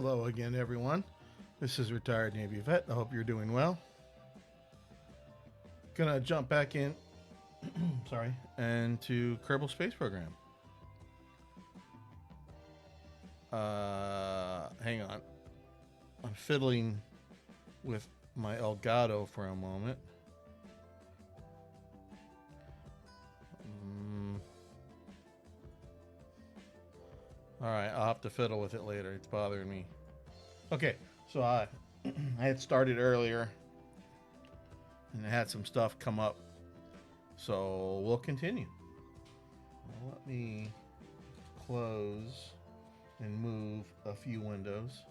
Hello again, everyone. This is Retired Navy Vet. I hope you're doing well. Gonna jump back in, sorry, into Kerbal Space Program. Hang on. I'm fiddling with my Elgato for a moment. All right, I'll have to fiddle with it later. It's bothering me. Okay, so I had started earlier and I had some stuff come up, so we'll continue. Let me close and move a few windows.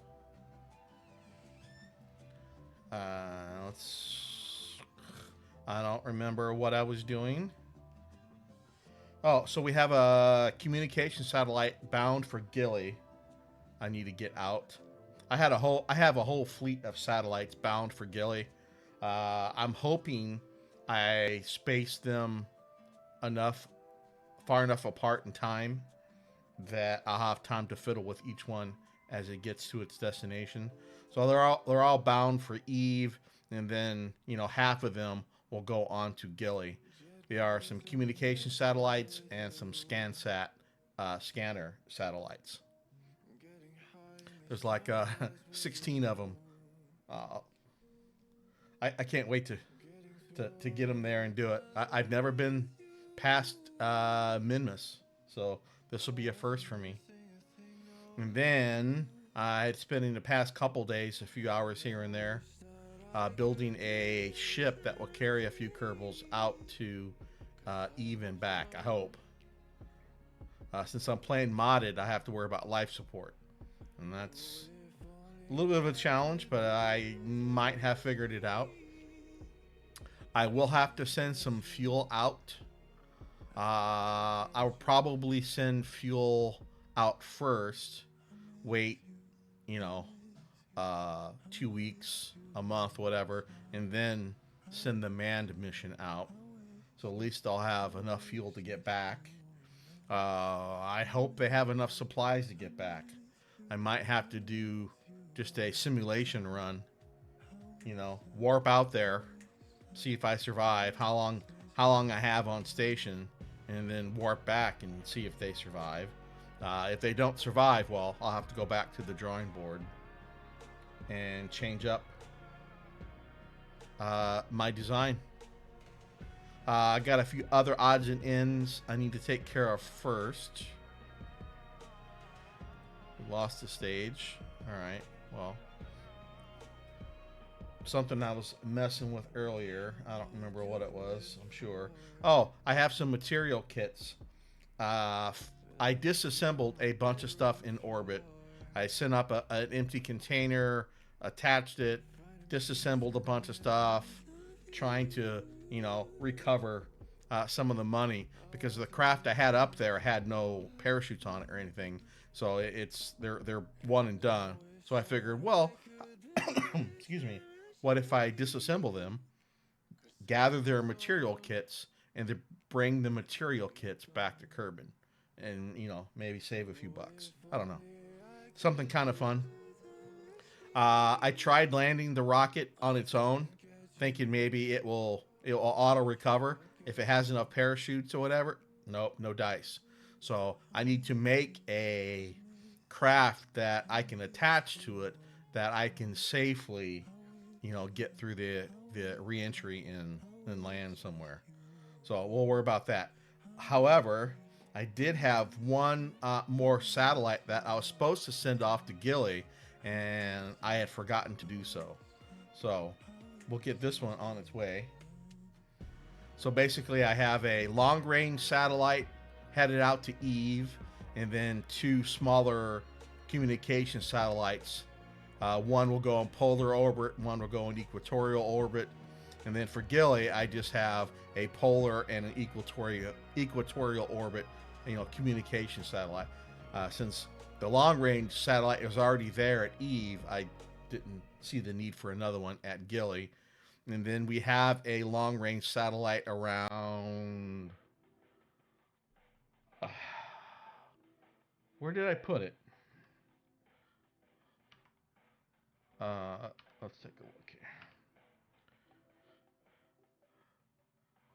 I don't remember what I was doing. Oh, so we have a communication satellite bound for Gilly. I need to get out. I have a whole fleet of satellites bound for Gilly. I'm hoping I space them far enough apart in time that I'll have time to fiddle with each one as it gets to its destination. So they're all bound for Eve, and then half of them will go on to Gilly. There are some communication satellites and some scanner satellites. There's like 16 of them. Uh, I can't wait to get them there and do it. I've never been past Minmus, so this will be a first for me. And then I had spending the past couple days, a few hours here and there, building a ship that will carry a few Kerbals out to Eve and back, I hope. Since I'm playing modded, I have to worry about life support. And that's a little bit of a challenge, but I might have figured it out. I will have to send some fuel out. I'll probably send fuel out first. Wait, 2 weeks, a month, whatever, and then send the manned mission out. So at least I'll have enough fuel to get back. I hope they have enough supplies to get back. I might have to do just a simulation run. Warp out there, see if I survive, how long I have on station, and then warp back and see if they survive. If they don't survive, well, I'll have to go back to the drawing board and change up my design. I got a few other odds and ends I need to take care of first. We lost the stage. Alright, well. Something I was messing with earlier. I don't remember what it was, I'm sure. Oh, I have some material kits. I disassembled a bunch of stuff in orbit. I sent up an empty container, attached it, disassembled a bunch of stuff, trying to, recover some of the money because the craft I had up there had no parachutes on it or anything. So they're one and done. So I figured, well, excuse me, what if I disassemble them, gather their material kits, and then bring the material kits back to Kerbin, and maybe save a few bucks. I don't know, something kind of fun. I tried landing the rocket on its own, thinking maybe it will auto recover if it has enough parachutes or whatever. Nope, no dice. So I need to make a craft that I can attach to it that I can safely, get through the reentry and land somewhere. So we'll worry about that. However, I did have one more satellite that I was supposed to send off to Gilly, and I had forgotten to do so. So we'll get this one on its way. So basically, I have a long-range satellite headed out to Eve, and then two smaller communication satellites. One will go in polar orbit, one will go in equatorial orbit. And then for Gilly, I just have a polar and an equatorial orbit, communication satellite. Since the long-range satellite is already there at Eve, I didn't see the need for another one at Gilly. And then we have a long-range satellite around... where did I put it? let's take a look here.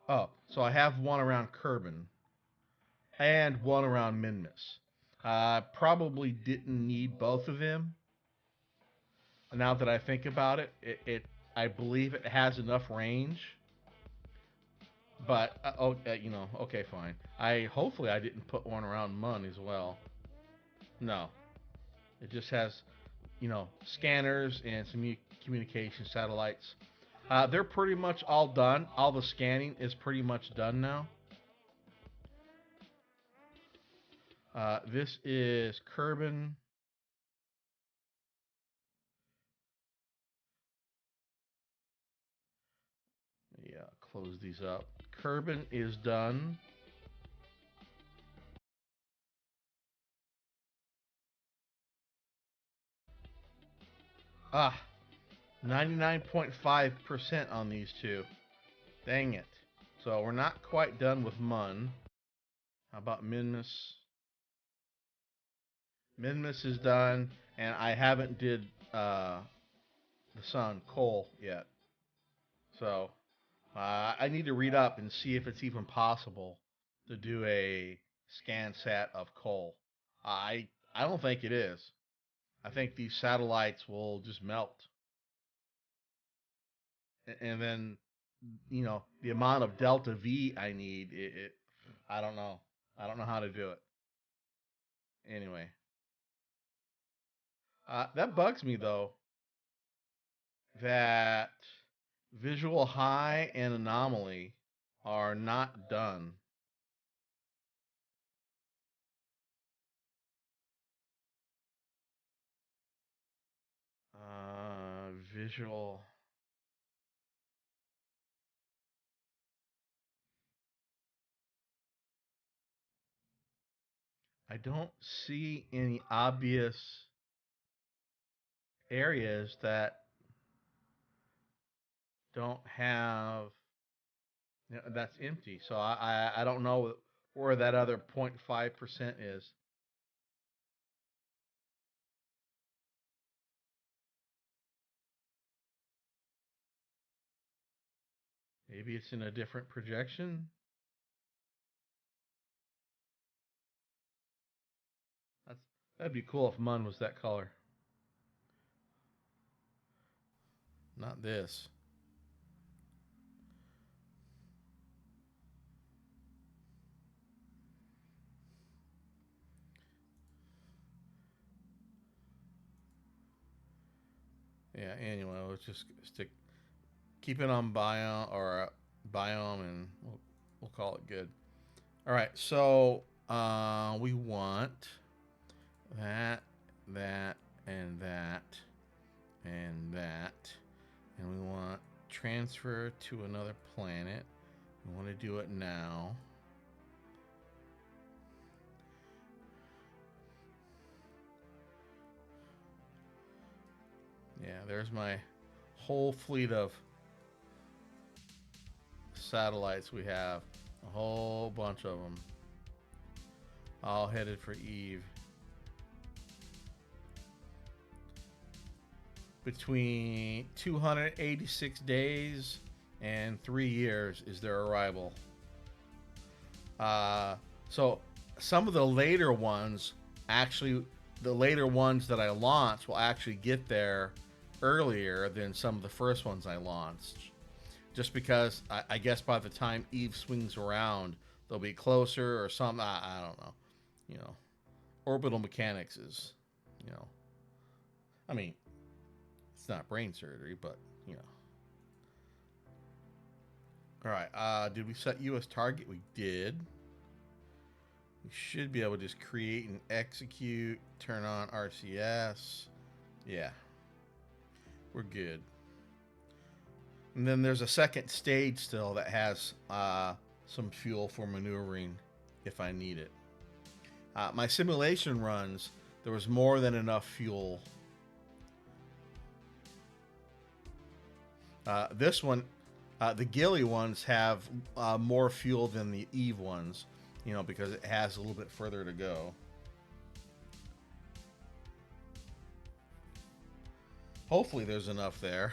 Oh, so I have one around Kerbin and one around Minmus. Probably didn't need both of them. Now that I think about it, I believe it has enough range. But okay, fine. I hopefully I didn't put one around Mun as well. No, it just has scanners and some communication satellites. They're pretty much all done. All the scanning is pretty much done now. This is Kerbin. Yeah, close these up. Kerbin is done. Ah, 99.5% on these two. Dang it. So we're not quite done with Mun. How about Minmus? Minmus is done, and I haven't did the sun, Cole, yet. So I need to read up and see if it's even possible to do a scan sat of Cole. I don't think it is. I think these satellites will just melt, and then the amount of delta V I need, I don't know. I don't know how to do it. Anyway, that bugs me though that visual high and anomaly are not done. Visual. I don't see any obvious areas that don't have that's empty. So I don't know where that other 0.5% is. Maybe it's in a different projection. That's that'd be cool if Mun was that color. Not this. Yeah. Anyway, let's just stick. Keep it on biome or biome, and we'll call it good. All right. So we want that, that, and that, and that, and we want transfer to another planet. We want to do it now. Yeah, there's my whole fleet of satellites we have. A whole bunch of them. All headed for Eve. Between 286 days and 3 years is their arrival. So some of the later ones, actually, the later ones that I launched will actually get there earlier than some of the first ones I launched. Just because I guess by the time Eve swings around, they'll be closer or something. I don't know. You know, orbital mechanics is, you know, I mean, it's not brain surgery, but you know. All right. Did we set you as target? We did. We should be able to just create and execute, turn on RCS. Yeah, we're good. And then there's a second stage still that has some fuel for maneuvering if I need it. My simulation runs, there was more than enough fuel. This one, the Gilly ones have more fuel than the Eve ones, because it has a little bit further to go. Hopefully, there's enough there.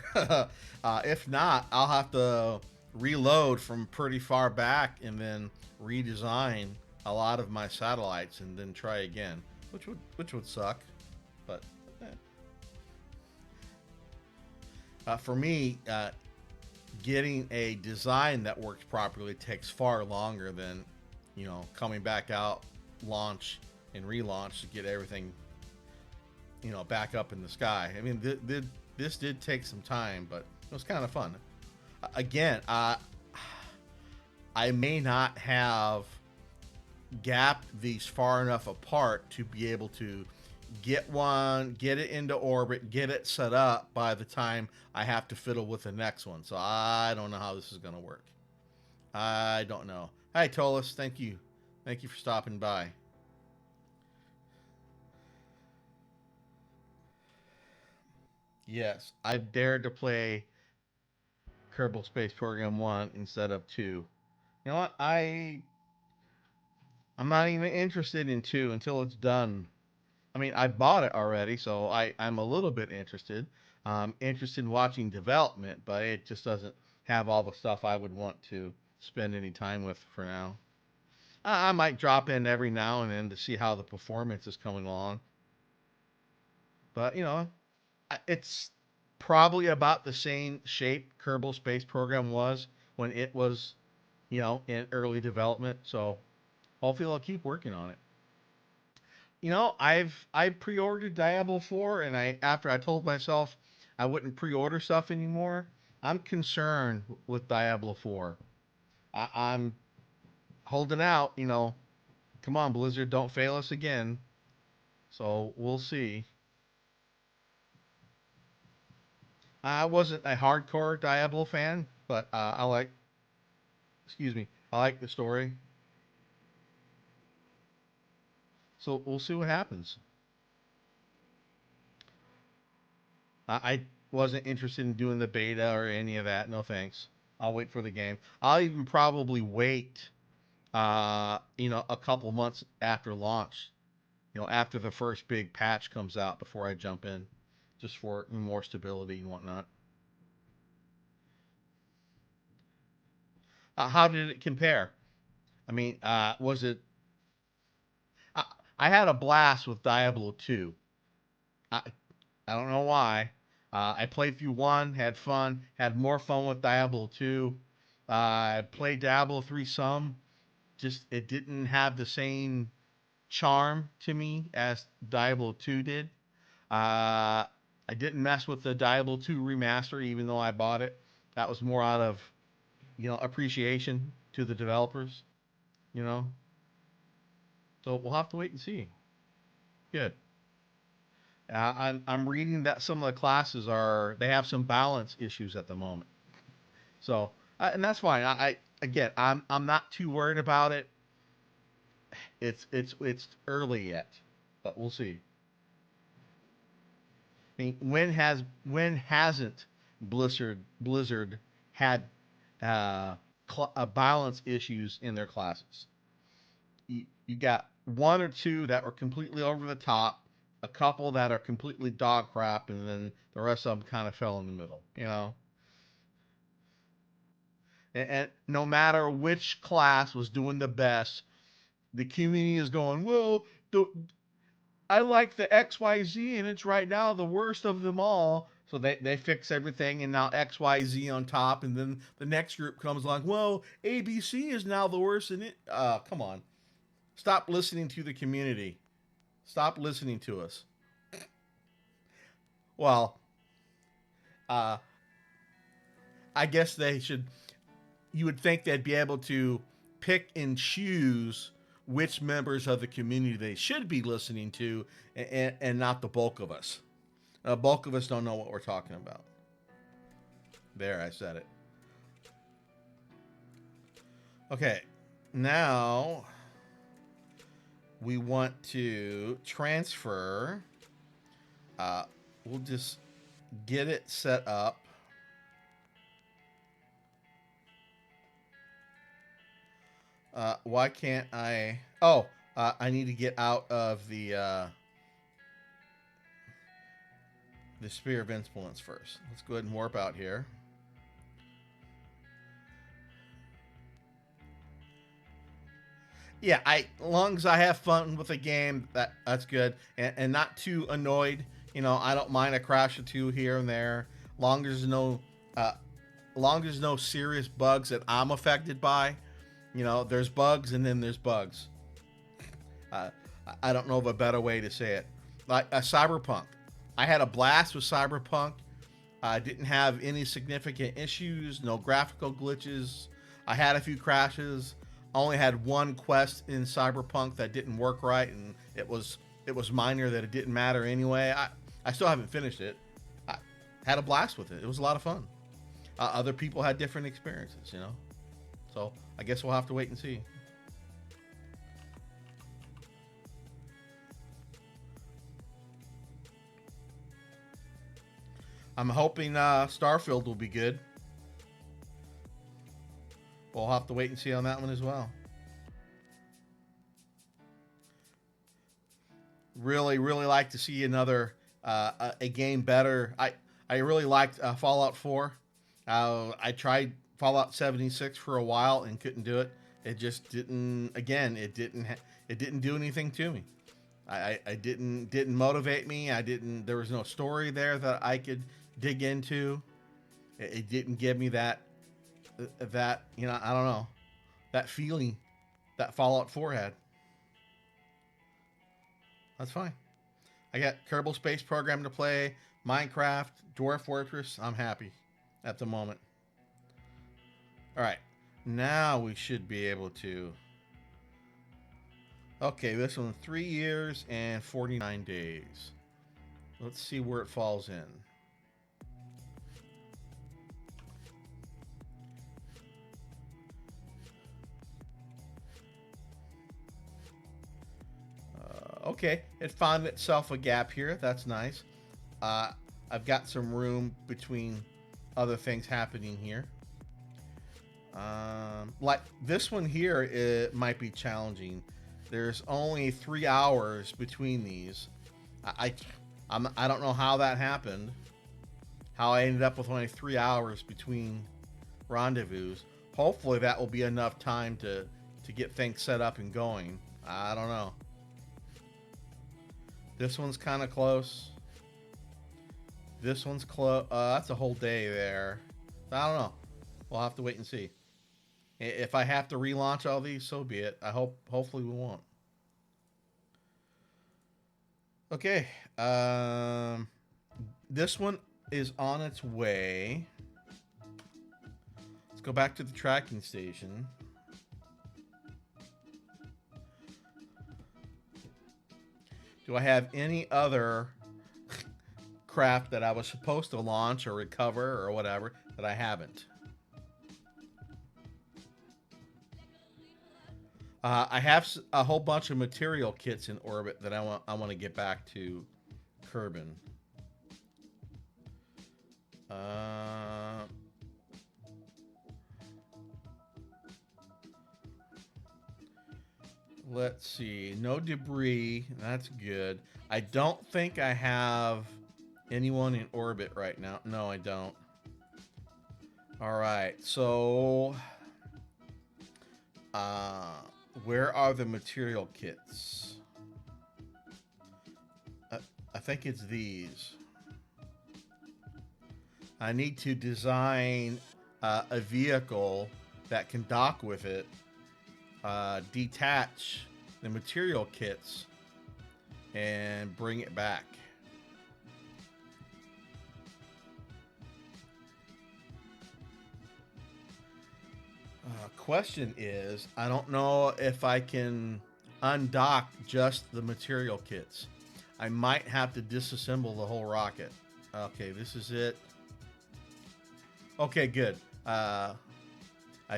If not, I'll have to reload from pretty far back and then redesign a lot of my satellites and then try again, which would suck. But eh. For me, getting a design that works properly takes far longer than coming back out, launch and relaunch to get everything back up in the sky. I mean, this did take some time, but it was kind of fun. Again, I may not have gapped these far enough apart to be able to get one, get it into orbit, get it set up by the time I have to fiddle with the next one. So I don't know how this is going to work. I don't know. Hi, Tolis. Thank you. Thank you for stopping by. Yes, I've dared to play Kerbal Space Program 1 instead of 2. You know what? I'm not even interested in 2 until it's done. I mean, I bought it already, so I'm a little bit interested. Interested in watching development, but it just doesn't have all the stuff I would want to spend any time with for now. I might drop in every now and then to see how the performance is coming along. But, it's probably about the same shape Kerbal Space Program was when it was, in early development. So hopefully I'll keep working on it. I pre-ordered Diablo 4, and after I told myself I wouldn't pre-order stuff anymore, I'm concerned with Diablo 4. I'm holding out. Come on, Blizzard, don't fail us again. So we'll see. I wasn't a hardcore Diablo fan, but excuse me, I like the story. So we'll see what happens. I wasn't interested in doing the beta or any of that. No thanks. I'll wait for the game. I'll even probably wait, a couple months after launch, after the first big patch comes out before I jump in, just for more stability and whatnot. How did it compare? I mean, was it? I, I had a blast with Diablo 2. I, I don't know why. I played through one, had fun, had more fun with Diablo 2. I played Diablo 3 some. Just it didn't have the same charm to me as Diablo 2 did. Uh, I didn't mess with the Diablo 2 remaster, even though I bought it. That was more out of appreciation to the developers. You know, so we'll have to wait and see. Good. I'm reading that some of the classes they have some balance issues at the moment. So and that's fine. Again, I'm not too worried about it. It's early yet, but we'll see. I mean, when hasn't Blizzard had balance issues in their classes? You got one or two that were completely over the top, a couple that are completely dog crap, and then the rest of them kind of fell in the middle. And no matter which class was doing the best, the community is going, well, I like the XYZ, and it's right now the worst of them all. So they fix everything, and now XYZ on top, and then the next group comes along. Well, ABC is now the worst, and it. Come on, stop listening to the community. Stop listening to us. Well, uh, I guess they should. You would think they'd be able to pick and choose which members of the community they should be listening to, and not the bulk of us. The bulk of us don't know what we're talking about. There, I said it. Okay, now we want to transfer. Uh, we'll just get it set up. Why can't I? Oh, I need to get out of the. the Sphere of Influence first. Let's go ahead and warp out here. Yeah, as long as I have fun with the game, that's good, and not too annoyed. I don't mind a crash or two here and there, long as there's uh, long as there's no serious bugs that I'm affected by. There's bugs and then there's bugs. Uh, I don't know of a better way to say it. Like Cyberpunk, I had a blast with Cyberpunk. I didn't have any significant issues, no graphical glitches. I had a few crashes. I only had one quest in Cyberpunk that didn't work right, and it was minor that it didn't matter anyway. I still haven't finished it. I had a blast with it. It was a lot of fun. Other people had different experiences. So I guess we'll have to wait and see. I'm hoping Starfield will be good. We'll have to wait and see on that one as well. Really, really like to see another a game better. I really liked Fallout 4. I tried Fallout 76 for a while and couldn't do it. It just didn't. Again, it didn't do anything to me. I didn't motivate me. I didn't. There was no story there that I could dig into. It didn't give me that I don't know, that feeling that Fallout 4 had. That's fine. I got Kerbal Space Program to play, Minecraft, Dwarf Fortress. I'm happy at the moment. All right, now we should be able to. Okay, this one 3 years and 49 days. Let's see where it falls in. Okay, it found itself a gap here. That's nice. I've got some room between other things happening here. Like this one here, it might be challenging. There's only 3 hours between these. I don't know how that happened. How I ended up with only 3 hours between rendezvous. Hopefully that will be enough time to get things set up and going. I don't know. This one's kind of close. This one's close. That's a whole day there. I don't know. We'll have to wait and see. If I have to relaunch all these, so be it. Hopefully we won't. Okay. This one is on its way. Let's go back to the tracking station. Do I have any other craft that I was supposed to launch or recover or whatever that I haven't? I have a whole bunch of material kits in orbit that I want to get back to Kerbin. Let's see. No debris. That's good. I don't think I have anyone in orbit right now. No, I don't. All right. So, where are the material kits? I think it's these. I need to design a vehicle that can dock with it. Detach the material kits and bring it back. Question is, I don't know if I can undock just the material kits. I might have to disassemble the whole rocket. Okay, this is it. Okay, good. I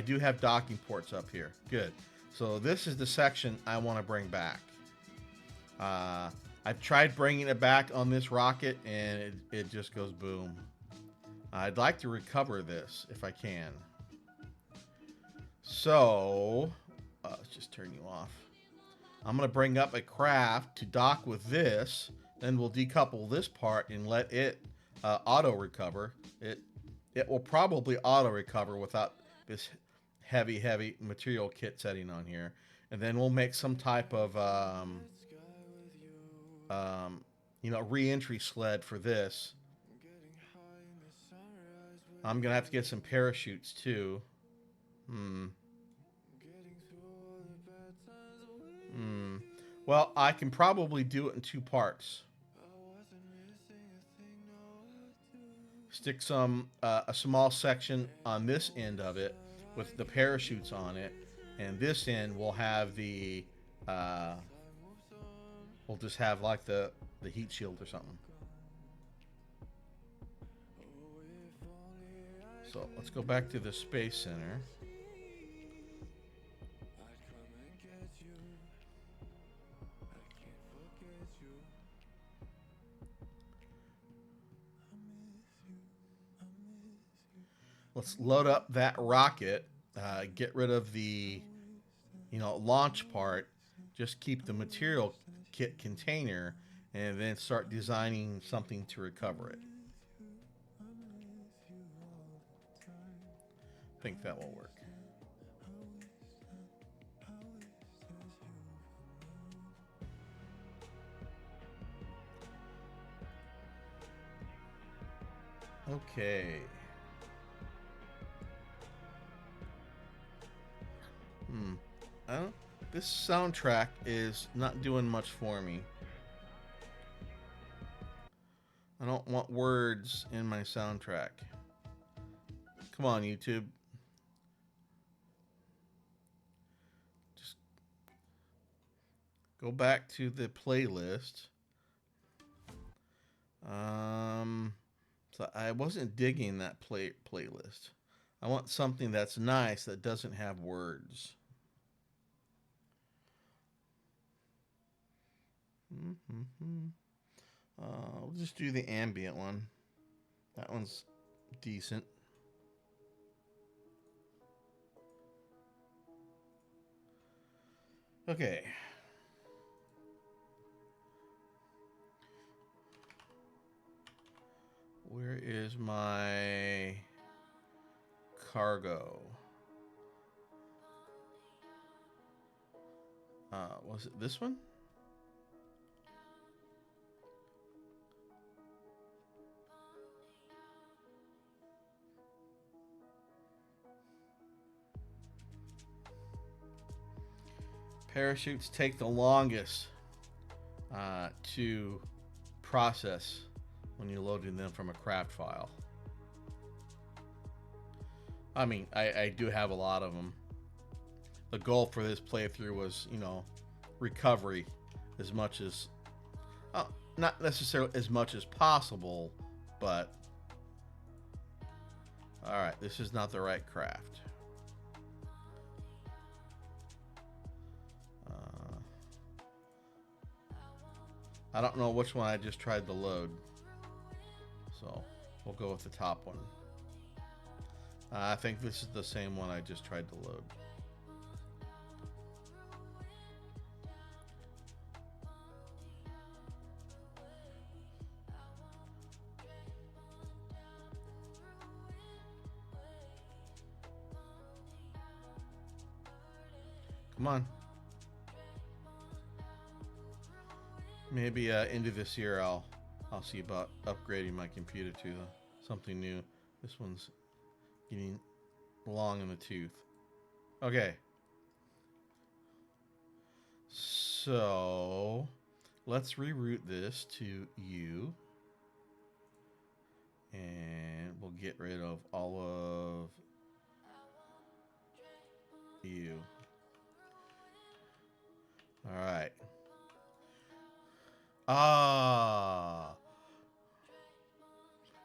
do have docking ports up here. Good. So this is the section I want to bring back. I've tried bringing it back on this rocket, and it just goes boom. I'd like to recover this if I can. So, let's just turn you off. I'm going to bring up a craft to dock with this. Then we'll decouple this part and let it auto recover. It will probably auto recover without this heavy material kit setting on here, and then we'll make some type of re-entry sled for this. I'm gonna have to get some parachutes too. Well, I can probably do it in two parts. Stick a small section on this end of it with the parachutes on it, and this end will have we'll just have like the heat shield or something. So let's go back to the Space Center. Let's load up that rocket, get rid of the launch part, just keep the material kit container, and then start designing something to recover it. I think that will work. Okay. This soundtrack is not doing much for me. I don't want words in my soundtrack. Come on, YouTube. Just go back to the playlist. So I wasn't digging that playlist. I want something that's nice that doesn't have words. We'll just do the ambient one. That one's decent. Okay. Where is my cargo? Was it this one? Parachutes take the longest to process when you're loading them from a craft file. I mean, I do have a lot of them. The goal for this playthrough was, recovery as much as, not necessarily as much as possible, but all right, this is not the right craft. I don't know which one I just tried to load, so we'll go with the top one. I think this is the same one I just tried to load. Come on. Maybe into this year I'll see about upgrading my computer to something new. This one's getting long in the tooth. Okay. So let's reroute this to U. And we'll get rid of all of U. All right.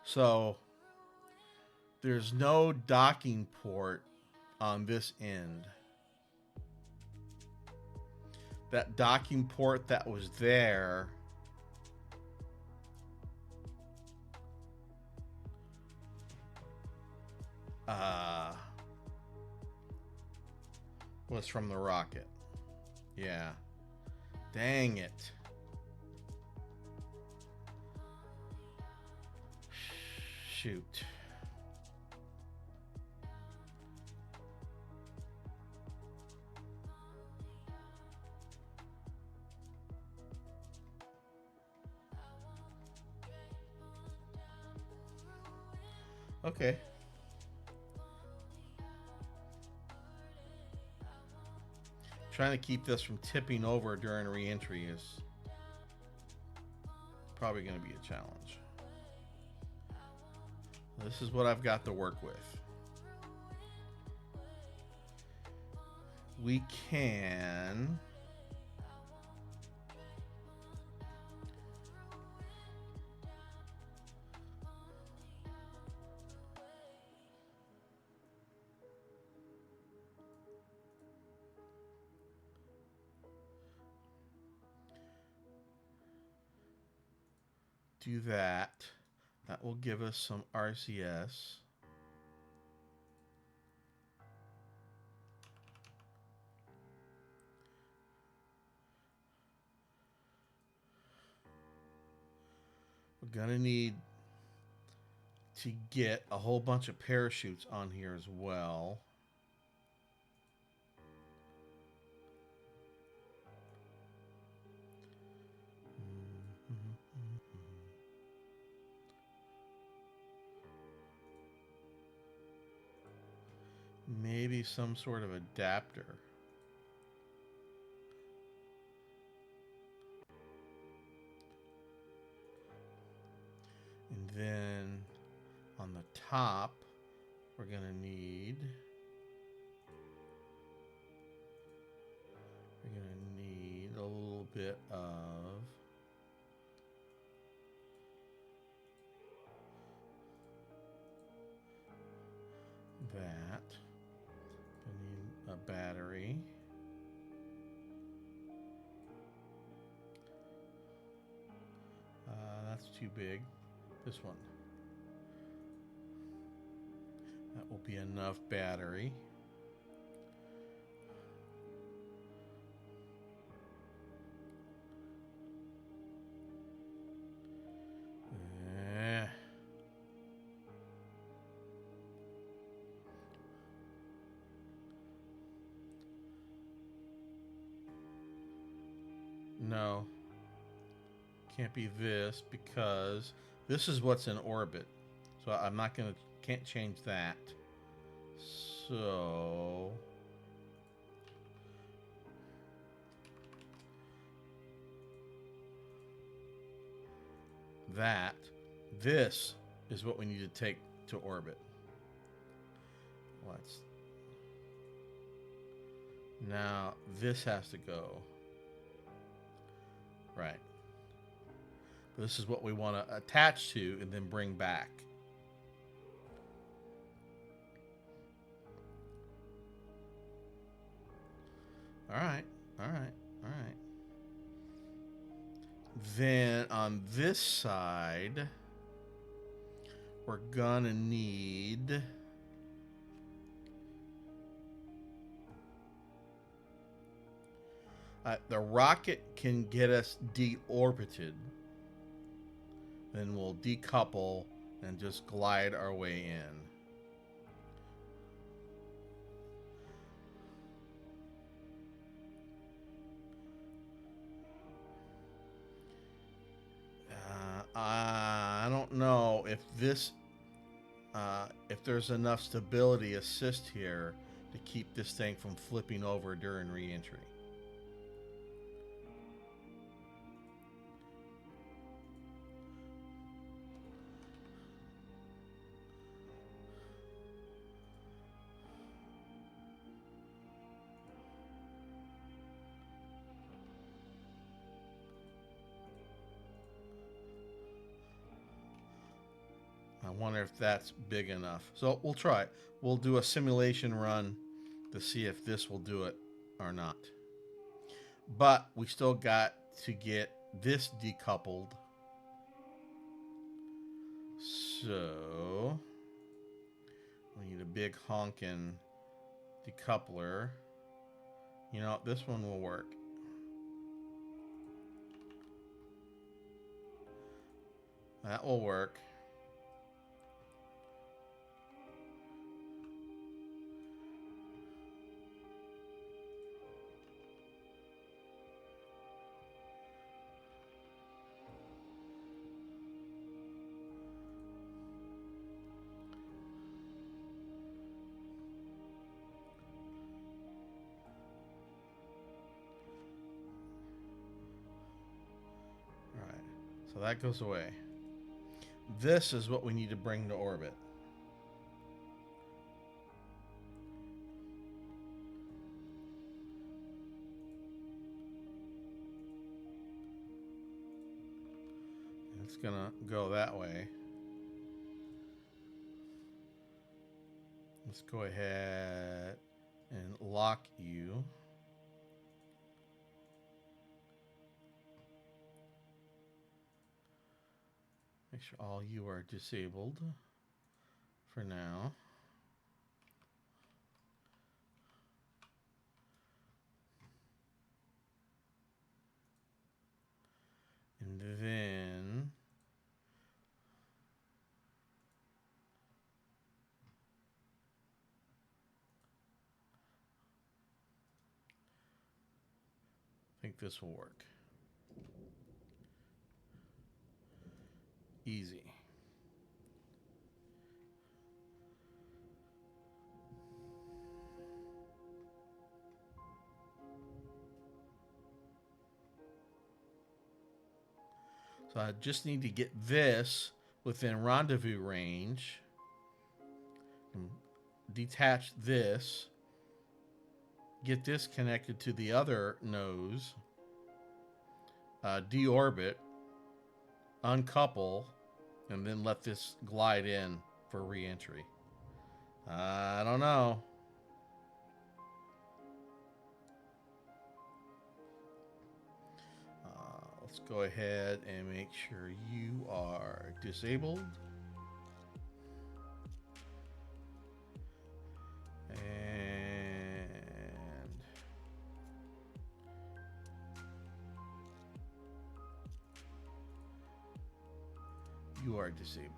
So there's no docking port on this end. That docking port that was there was from the rocket. Yeah. Dang it. Shoot. Okay. Trying to keep this from tipping over during re-entry is probably going to be a challenge. This is what I've got to work with. We can do that. That will give us some RCS. We're going to need to get a whole bunch of parachutes on here as well. Maybe some sort of adapter. And then on the top, we're going to need a little bit of that. I need a battery. That's too big. This one. That will be enough battery. No. Can't be this because this is what's in orbit. So I'm not going to, can't change that. So this is what we need to take to orbit. Now this has to go. Right. This is what we want to attach to and then bring back. All right. Then on this side, we're gonna need the rocket can get us deorbited. Then we'll decouple and just glide our way in. I don't know if this, if there's enough stability assist here to keep this thing from flipping over during re-entry. I wonder if that's big enough. So we'll try it. We'll do a simulation run to see if this will do it or not. But we still got to get this decoupled. So we need a big honkin' decoupler. You know, this one will work. That will work. So that goes away. This is what we need to bring to orbit. It's gonna go that way. Let's go ahead and lock you. Make sure all you are disabled for now. And then I think this will work. Easy. So I just need to get this within rendezvous range. Detach this. Get this connected to the other nose. Deorbit. Uncouple. And then let this glide in for re-entry. I don't know. Let's go ahead and make sure you are disabled. And you are disabled.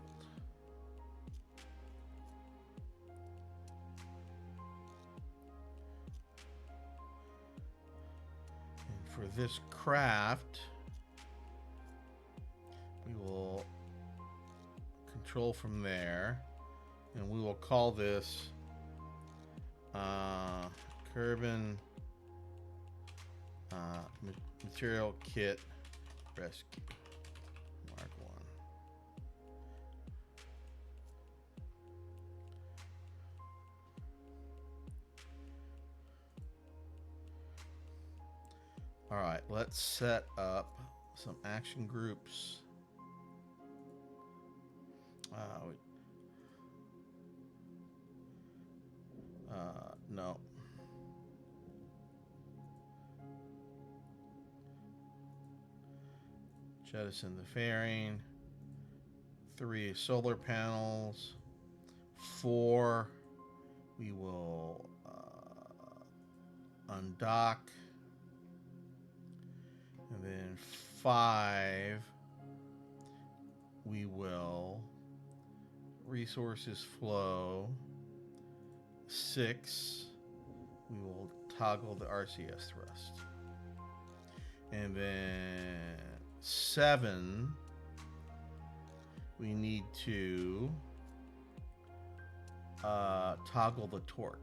And for this craft, we will control from there, and we will call this Kerbal Material Kit Rescue Mark 1. All right, let's set up some action groups. No. Jettison the fairing. 3 solar panels. 4, we will undock. And then 5, we will resources flow. 6, we will toggle the RCS thrust. And then 7, we need to toggle the torque.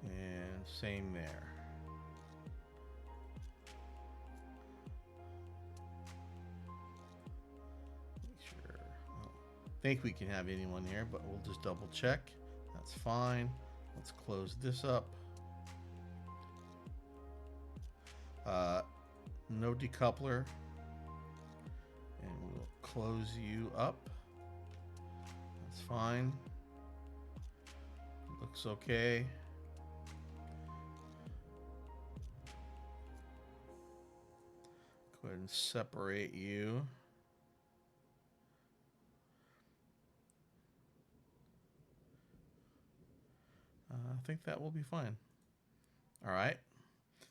And same there. Think we can have anyone here, but we'll just double check. That's fine. Let's close this up. No decoupler. And we'll close you up. That's fine. Looks okay. Go ahead and separate you. I think that will be fine. All right.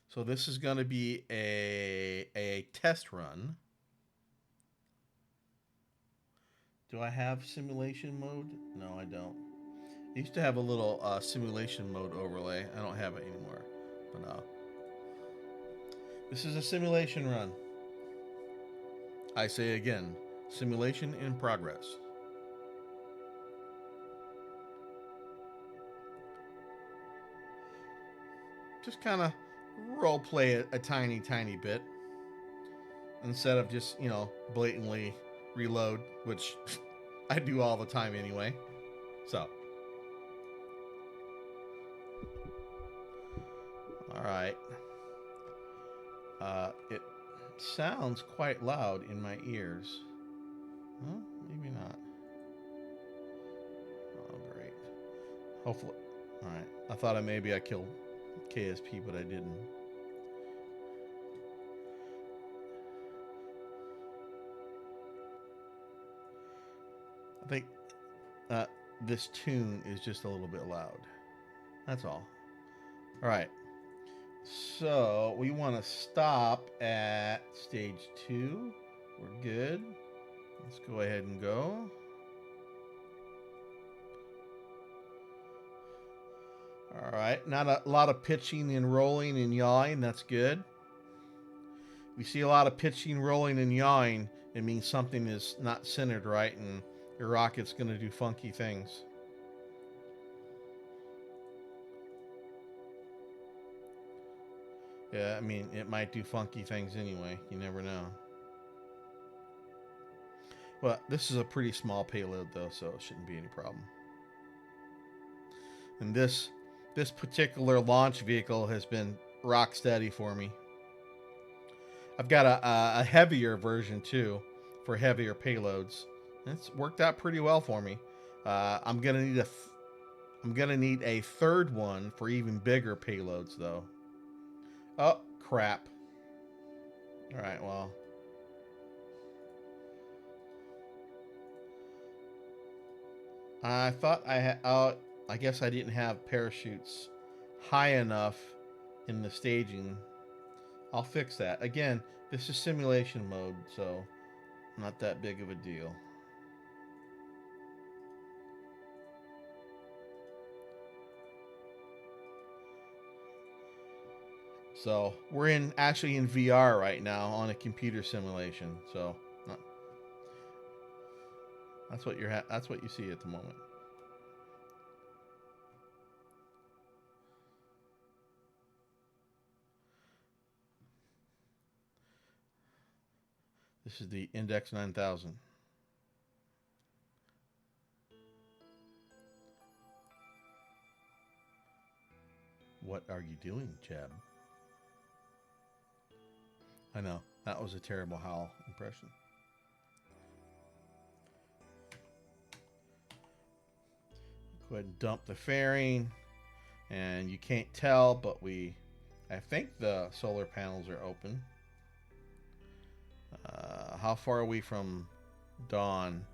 So this is going to be a test run. Do I have simulation mode? No, I don't. I used to have a little simulation mode overlay. I don't have it anymore. But no. This is a simulation run. I say again, simulation in progress. just kind of role play it a tiny, tiny bit instead of just, blatantly reload, which I do all the time anyway. So, all right. It sounds quite loud in my ears. Well, maybe not. Oh, great. Hopefully. All right. I thought maybe I killed KSP, but I didn't. I think this tune is just a little bit loud. That's all. All right. So we want to stop at stage 2. We're good. Let's go ahead and go. All right. Not a lot of pitching and rolling and yawing. That's good. We see a lot of pitching, rolling, and yawing. It means something is not centered right, and your rocket's going to do funky things. Yeah, I mean, it might do funky things anyway. You never know. Well, this is a pretty small payload, though, so it shouldn't be any problem. And this particular launch vehicle has been rock steady for me. I've got a heavier version, too, for heavier payloads. It's worked out pretty well for me. I'm gonna need a third one for even bigger payloads, though. Oh, crap. All right, well. I thought I had... I guess I didn't have parachutes high enough in the staging. I'll fix that. Again, this is simulation mode, so not that big of a deal. So we're actually in VR right now on a computer simulation. So that's what that's what you see at the moment. This is the Index 9000. What are you doing, Jeb? I know, that was a terrible howl impression. Go ahead and dump the fairing. And you can't tell, but I think the solar panels are open. How far are we from dawn?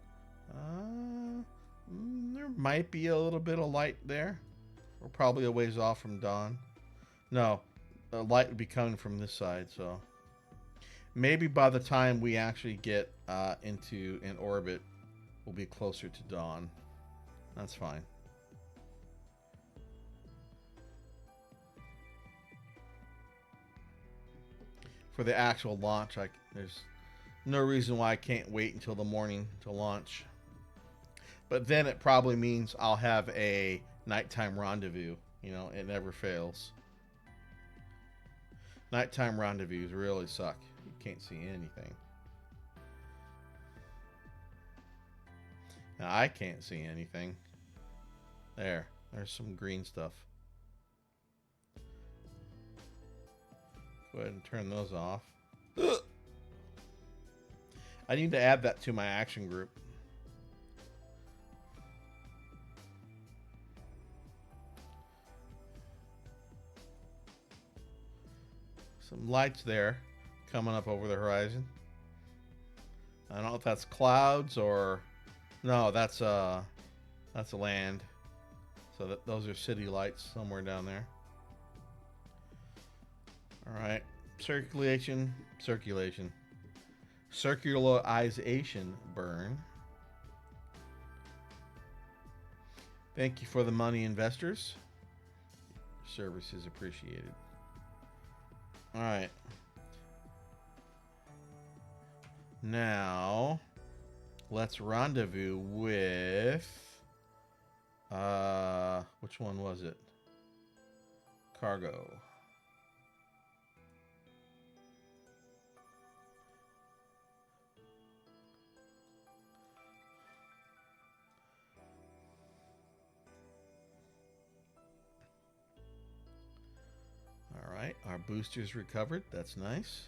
There might be a little bit of light there. We're probably a ways off from dawn. No, the light would be coming from this side, so maybe by the time we actually get into an orbit, we'll be closer to dawn. That's fine. For the actual launch, there's no reason why I can't wait until the morning to launch. But then it probably means I'll have a nighttime rendezvous. It never fails. Nighttime rendezvous really suck. You can't see anything. Now I can't see anything. There's some green stuff. Go ahead and turn those off. Ugh. I need to add that to my action group. Some lights there coming up over the horizon. I don't know if that's clouds or... No, that's land. So those are city lights somewhere down there. All right, circularization burn. Thank you for the money, investors. Service is appreciated. All right. Now, let's rendezvous with... which one was it? Cargo. boosters recovered. That's nice.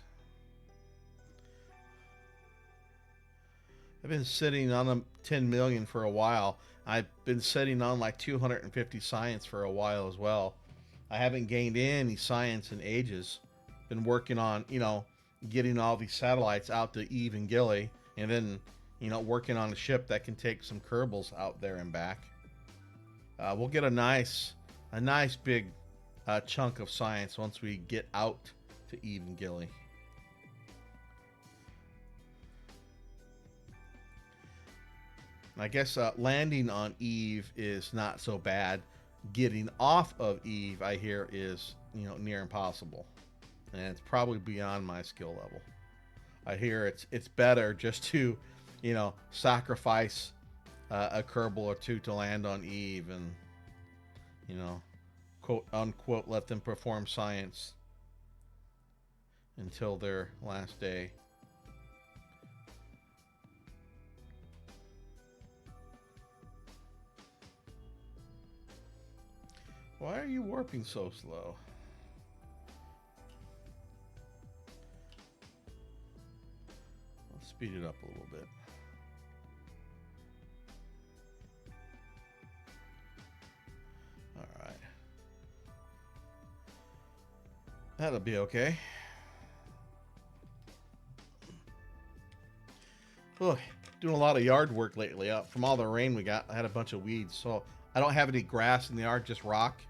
I've been sitting on a 10 million for a while. I've been sitting on like 250 science for a while as well. I haven't gained any science in ages. Been working on, getting all these satellites out to Eve and Gilly, and then, working on a ship that can take some Kerbals out there and back. We'll get a nice big chunk of science once we get out to Eve and Gilly. I guess landing on Eve is not so bad. Getting off of Eve, I hear, is near impossible, and it's probably beyond my skill level. I hear it's better just to, sacrifice a Kerbal or two to land on Eve, and quote unquote let them perform science until their last day. Why are you warping so slow? Let's speed it up a little bit. All right. That'll be okay. Oh, doing a lot of yard work lately. From all the rain we got, I had a bunch of weeds, so I don't have any grass in the yard, just rock.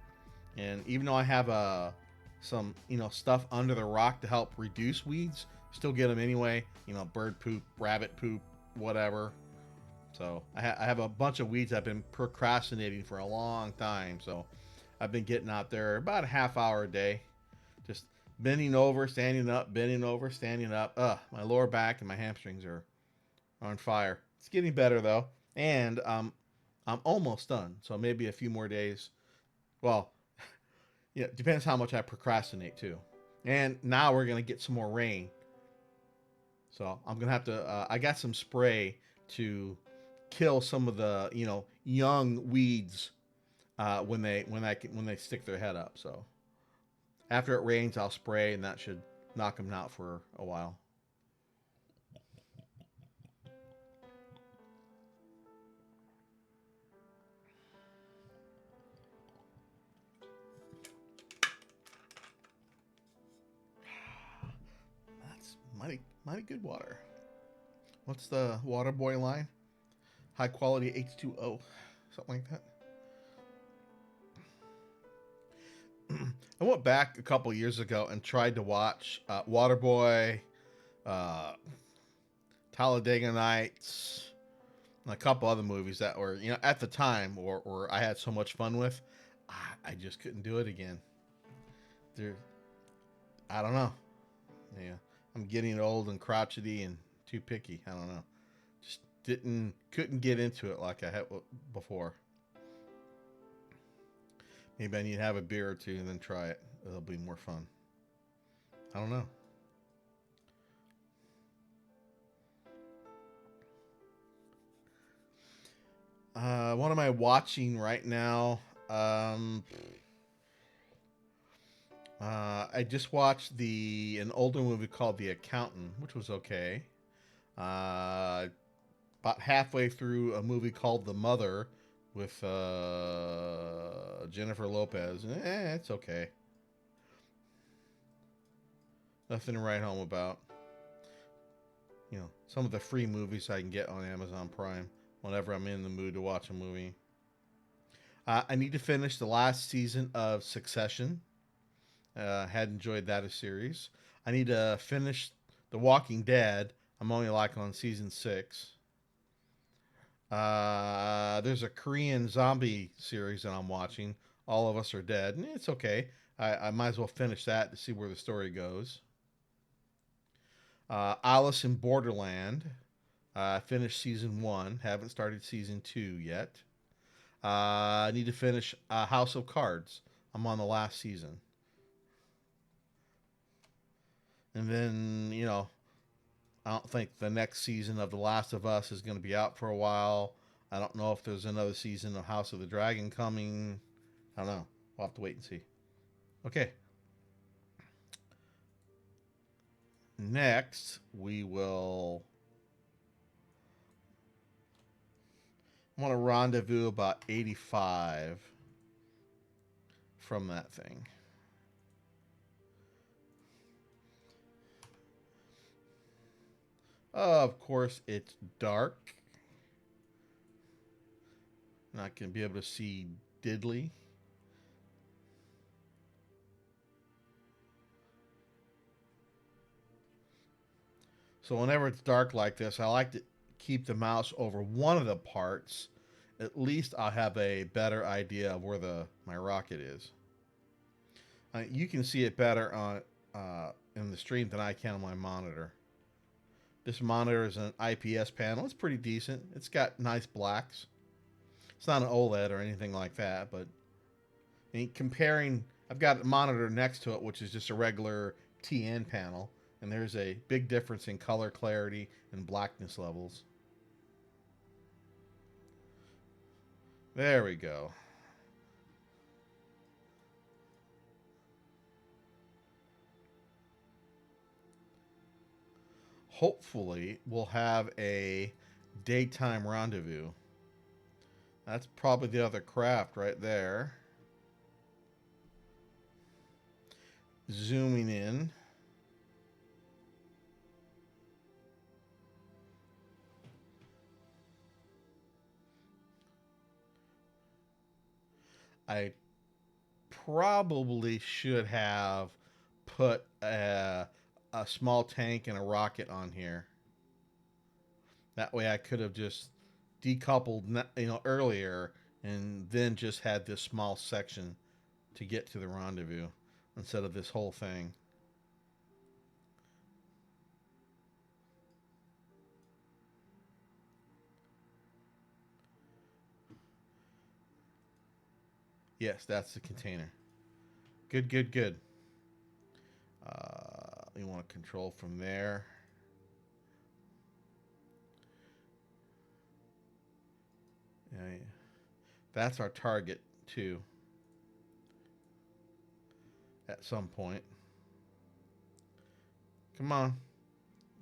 And even though I have some stuff under the rock to help reduce weeds, still get them anyway. Bird poop, rabbit poop, whatever. So I have a bunch of weeds I've been procrastinating for a long time. So I've been getting out there about a half hour a day, just bending over, standing up, bending over, standing up. My lower back and my hamstrings are on fire. It's getting better though, and I'm almost done. So maybe a few more days. Well, yeah, depends how much I procrastinate too. And now we're gonna get some more rain, so I'm gonna have to. I got some spray to kill some of the young weeds when they stick their head up. So after it rains, I'll spray, and that should knock them out for a while. That's mighty good water. What's the water boy line? High quality H2O, something like that. I went back a couple years ago and tried to watch Waterboy, uh, Talladega Nights, and a couple other movies that were, at the time, or I had so much fun with. I just couldn't do it again. There, I don't know. Yeah, I'm getting old and crotchety and too picky. I don't know. Just couldn't get into it like I had before. Maybe I need to have a beer or two and then try it. It'll be more fun. I don't know. What am I watching right now? I just watched an older movie called The Accountant, which was okay. About halfway through a movie called The Mother with Jennifer Lopez. It's okay. Nothing to write home about. Some of the free movies I can get on Amazon Prime whenever I'm in the mood to watch a movie. I need to finish the last season of Succession. Had enjoyed that a series. I need to finish The Walking Dead. I'm only like on season 6. There's a Korean zombie series that I'm watching. All of Us Are Dead. And it's okay. I might as well finish that to see where the story goes. Alice in Borderland. Finished season 1. Haven't started season 2 yet. I need to finish House of Cards. I'm on the last season. And then, I don't think the next season of The Last of Us is going to be out for a while. I don't know if there's another season of House of the Dragon coming. I don't know. We'll have to wait and see. Okay. Next, we will want to rendezvous about 85 from that thing. Of course, it's dark. Not going to be able to see diddly. So whenever it's dark like this, I like to keep the mouse over one of the parts. At least I'll have a better idea of where my rocket is. You can see it better on in the stream than I can on my monitor. This monitor is an IPS panel. It's pretty decent. It's got nice blacks. It's not an OLED or anything like that, but comparing, I've got a monitor next to it, which is just a regular TN panel, and there's a big difference in color clarity and blackness levels. There we go. Hopefully, we'll have a daytime rendezvous. That's probably the other craft right there. Zooming in. I probably should have put a small tank and a rocket on here. That way I could have just decoupled, earlier, and then just had this small section to get to the rendezvous instead of this whole thing. Yes, that's the container. Good, good, good. You want to control from there. Yeah, that's our target too. At some point. Come on,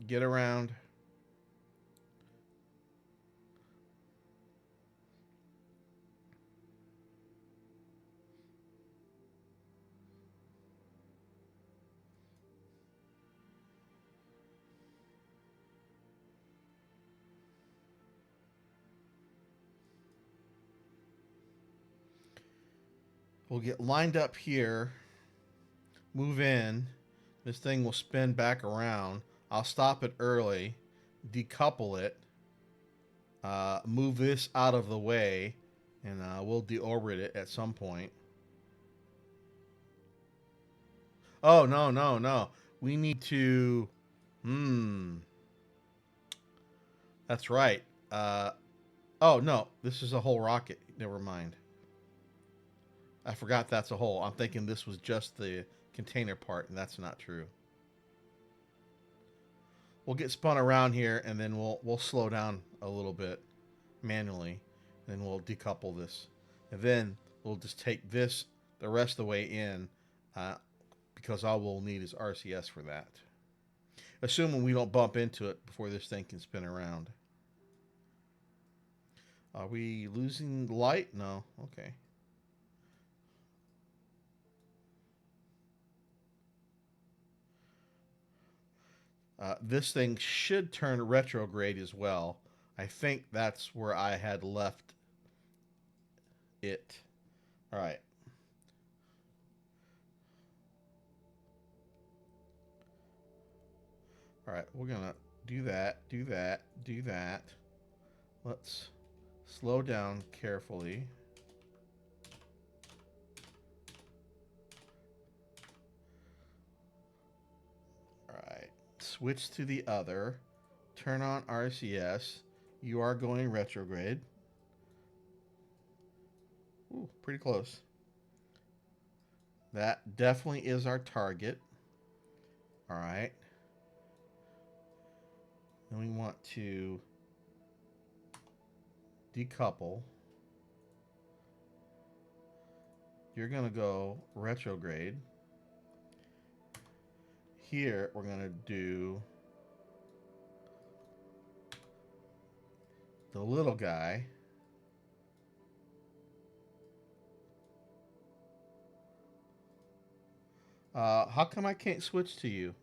get around. We'll get lined up here, move in. This thing will spin back around. I'll stop it early, decouple it, move this out of the way, and we'll deorbit it at some point. Oh, no, no, no. We need to. That's right. Oh, no. This is a whole rocket. Never mind. I forgot that's a hole. I'm thinking this was just the container part, and that's not true. We'll get spun around here, and then we'll slow down a little bit manually, and then we'll decouple this, and then we'll just take this the rest of the way in, because all we'll need is RCS for that. Assuming we don't bump into it before this thing can spin around. Are we losing light? No. Okay. This thing should turn retrograde as well. I think that's where I had left it. All right. All right, we're gonna do that, do that, do that. Let's slow down carefully. All right, switch to the other. Turn on RCS. You are going retrograde. Ooh, pretty close. That definitely is our target. All right. Then we want to decouple. You're going to go retrograde. here we're going to do the little guy. How come I can't switch to you?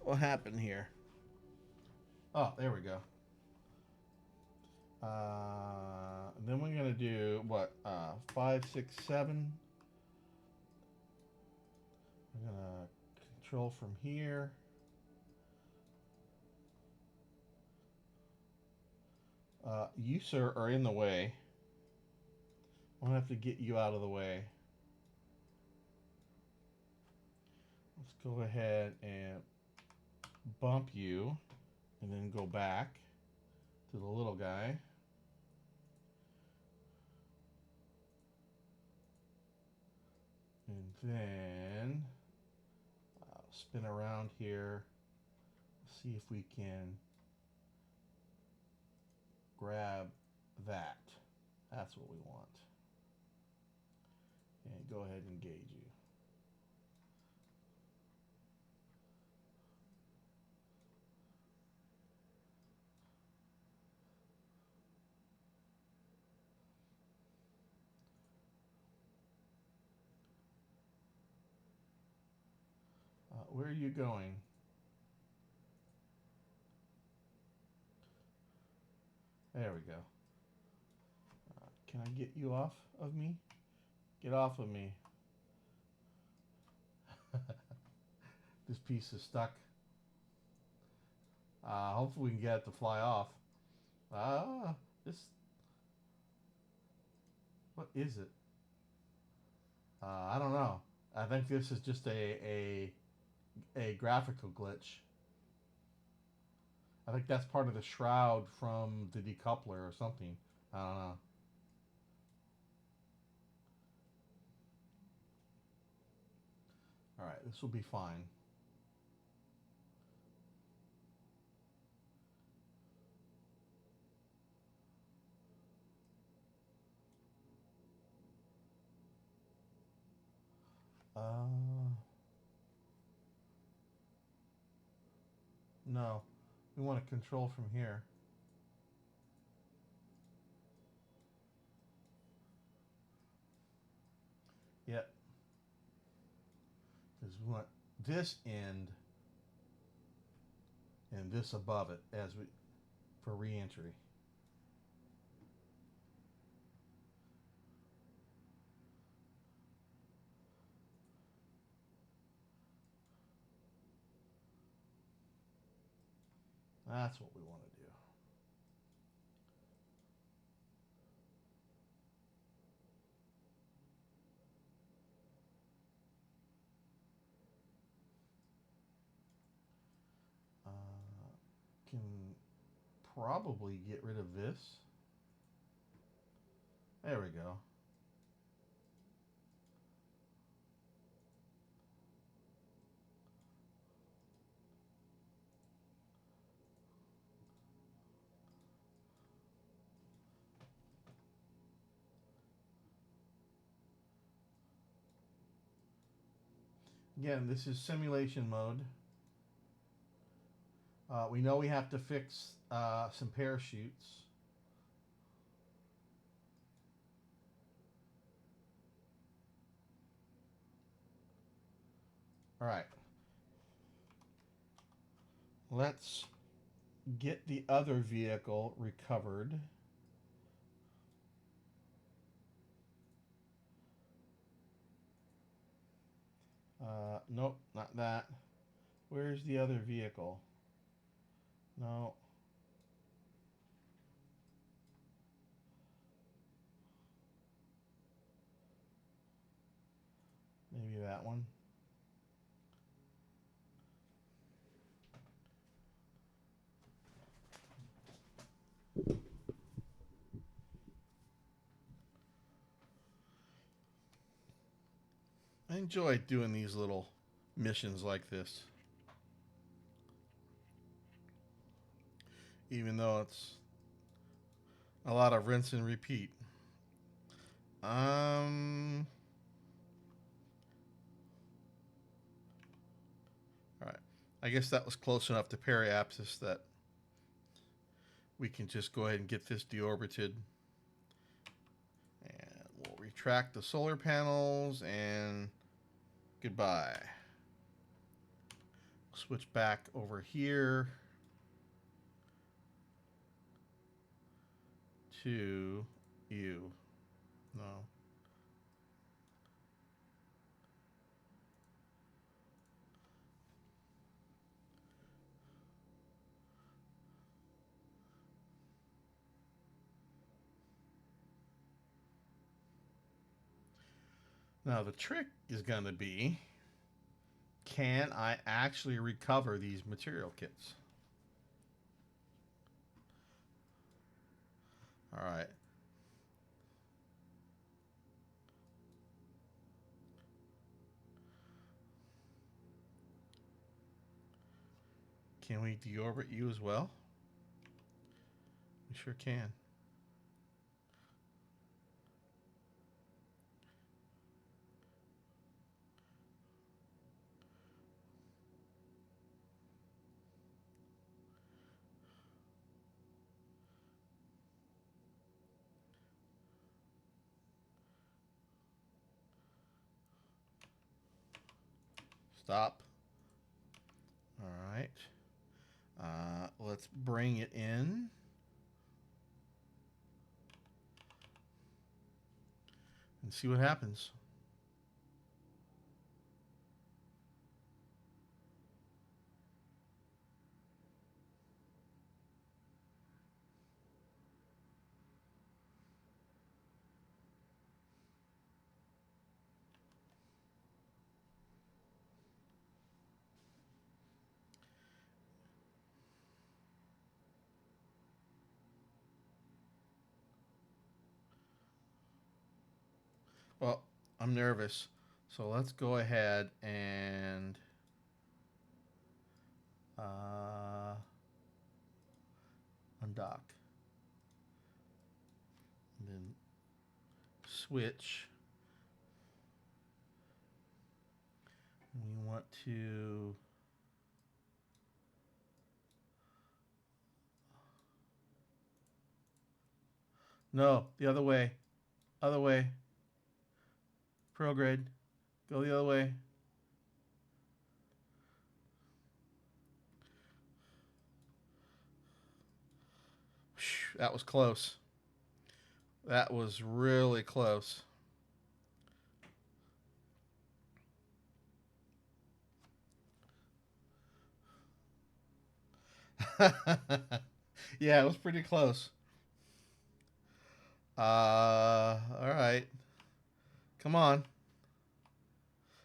What happened here? Oh, there we go. Then we're gonna do what? 5, 6, 7. I'm gonna control from here. You, sir, are in the way. I'm gonna have to get you out of the way. Let's go ahead and bump you, and then go back to the little guy. And then spin around here. See if we can grab that. That's what we want. And go ahead and engage you. Where are you going? There we go. Can I get you off of me? Get off of me. This piece is stuck. Hopefully we can get it to fly off. This. What is it? I don't know. I think this is just a graphical glitch. I think that's part of the shroud from the decoupler or something. I don't know. All right, this will be fine. No, we want to control from here. Yep. Because we want this end and this above it as we for re-entry. That's what we want to do. Can probably get rid of this. There we go. Again, this is simulation mode. We know we have to fix some parachutes. All right. Let's get the other vehicle recovered. Nope, not that. Where's the other vehicle? No. Maybe that one. I enjoy doing these little missions like this. Even though it's a lot of rinse and repeat. I guess that was close enough to periapsis that we can just go ahead and get this deorbited. And we'll retract the solar panels and goodbye. Switch back over here to you. No. Now the trick is going to be, can I actually recover these material kits? All right. Can we deorbit you as well? We sure can. Stop. All right. Let's bring it in. And see what happens. Well, I'm nervous. So let's go ahead and undock. And then switch. We want to no, the other way. Other way. Prograde. Go the other way. That was close. That was really close. Yeah, it was pretty close. All right. Come on.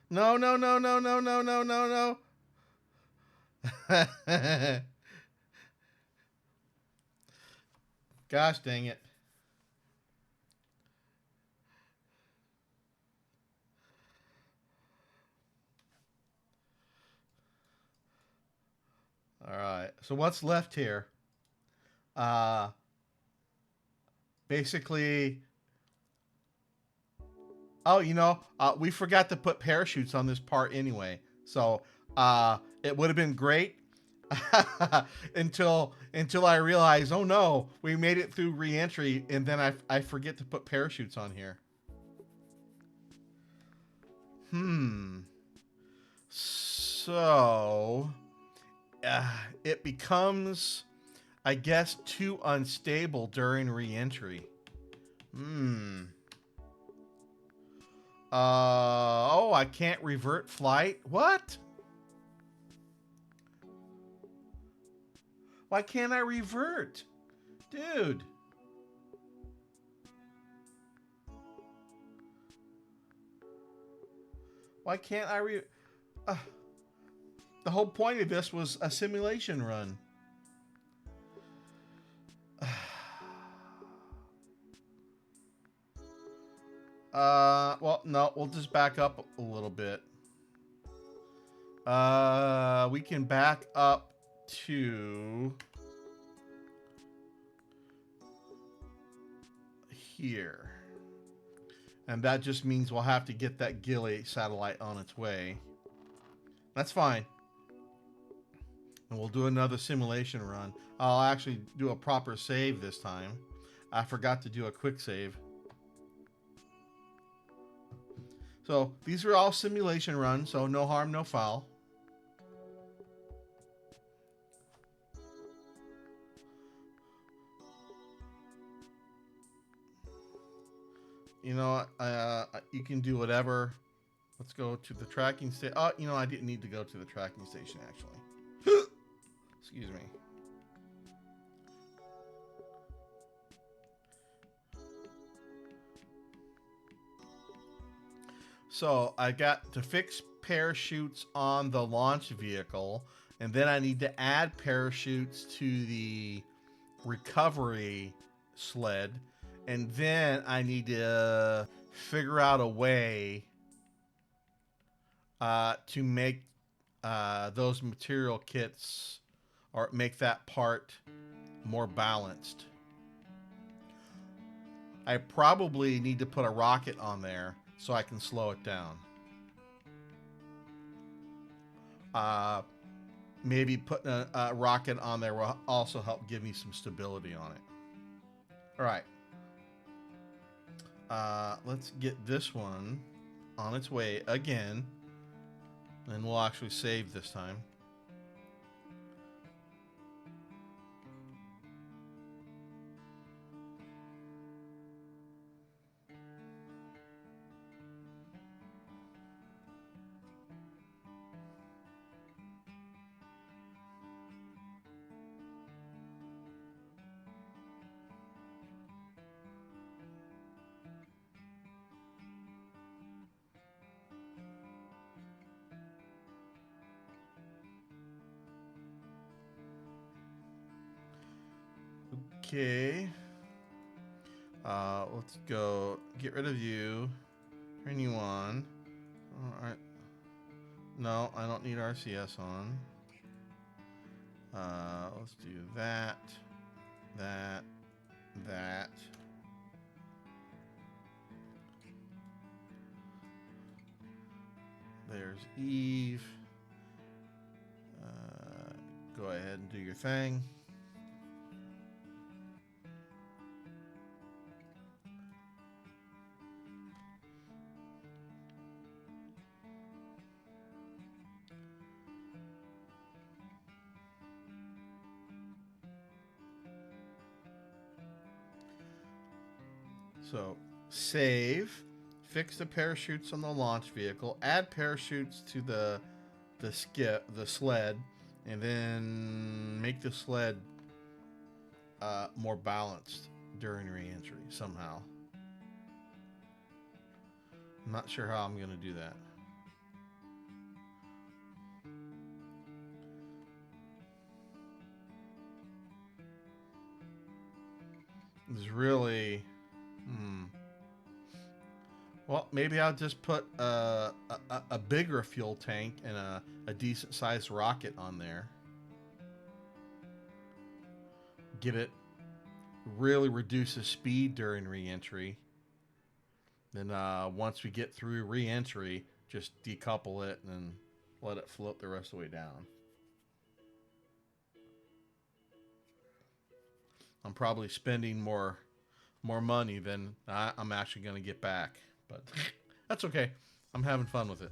No, no, no, no, no, no, no, no, no. Gosh dang it. All right. So what's left here? Uh basically oh, we forgot to put parachutes on this part anyway. So it would have been great until I realized, oh no, we made it through reentry, and then I forget to put parachutes on here. So it becomes, I guess, too unstable during reentry. Oh, I can't revert flight? What? Why can't I revert? Dude. Why can't I the whole point of this was a simulation run. Well, no, we'll just back up a little bit. We can back up to here. And that just means we'll have to get that Gilly satellite on its way. That's fine. And we'll do another simulation run. I'll actually do a proper save this time. I forgot to do a quick save. So these are all simulation runs, so no harm, no foul. You know, you can do whatever. Let's go to the tracking station. Oh, you know, I didn't need to go to the tracking station, actually. Excuse me. So I got to fix parachutes on the launch vehicle, and then I need to add parachutes to the recovery sled, and then I need to figure out a way to make those material kits or make that part more balanced. I probably need to put a rocket on there so I can slow it down. Maybe putting a rocket on there will also help give me some stability on it. All right. Let's get this one on its way again. And we'll actually save this time. Okay. Let's go get rid of you. Turn you on. All right. No, I don't need RCS on. Let's do that, that. There's Eve. Go ahead and do your thing. So save, fix the parachutes on the launch vehicle, add parachutes to the sled, and then make the sled more balanced during re-entry somehow. I'm not sure how I'm going to do that. It's really... Well, maybe I'll just put a bigger fuel tank and a decent sized rocket on there. Get it, really reduces speed during re-entry. Then once we get through re-entry, just decouple it and let it float the rest of the way down. I'm probably spending more money than I'm actually going to get back. But that's okay. I'm having fun with it.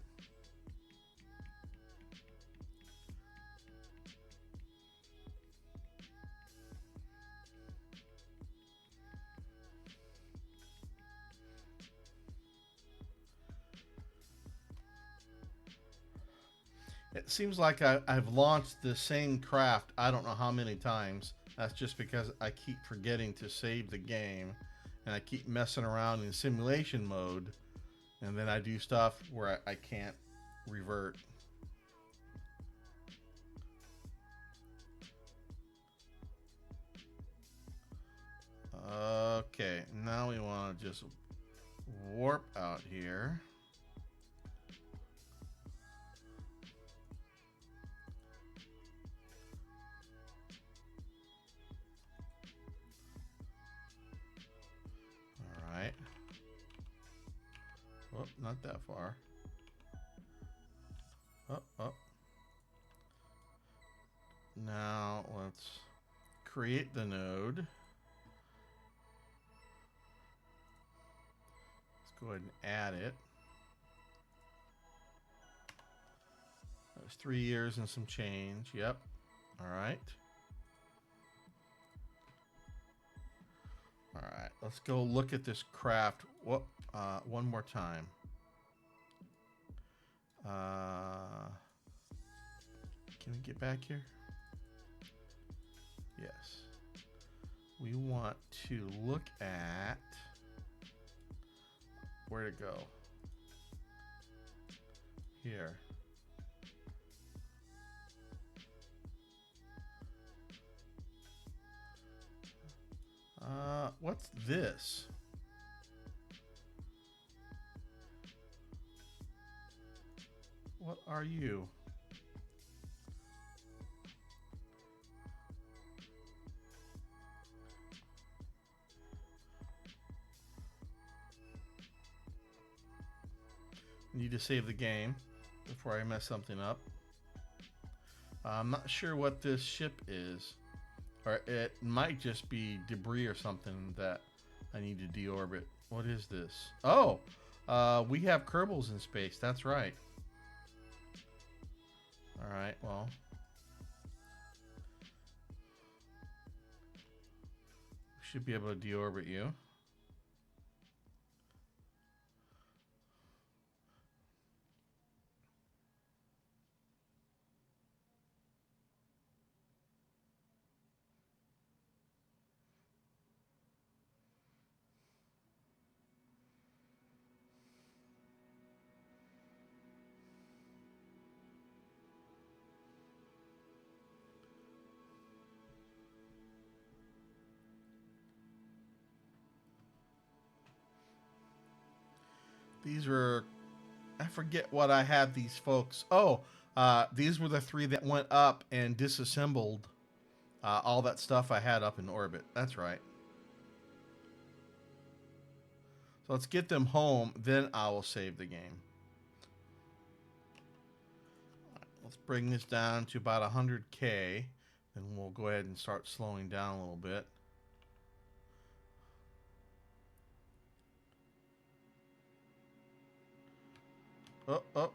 It seems like I've launched the same craft I don't know how many times. That's just because I keep forgetting to save the game. And I keep messing around in simulation mode. And then I do stuff where I can't revert. Okay, now we want to just warp out here. All right. Oh, not that far. Oh, oh. create the node. Let's go ahead and add it. That was 3 years and some change. Yep. All right. All right. Let's go look at this craft. What? One more time. Can we get back here? Yes. We want to look at where to go. Here. What's this? What are you? Need to save the game before I mess something up. I'm not sure what this ship is. Or it might just be debris or something that I need to deorbit. What is this? Oh, we have Kerbals in space. That's right. All right, well. Should be able to deorbit you. These were, I forget what I had these folks. Oh, these were the 3 that went up and disassembled all that stuff I had up in orbit. That's right. So let's get them home, then I will save the game. Right, let's bring this down to about 100K. Then we'll go ahead and start slowing down a little bit. Oh.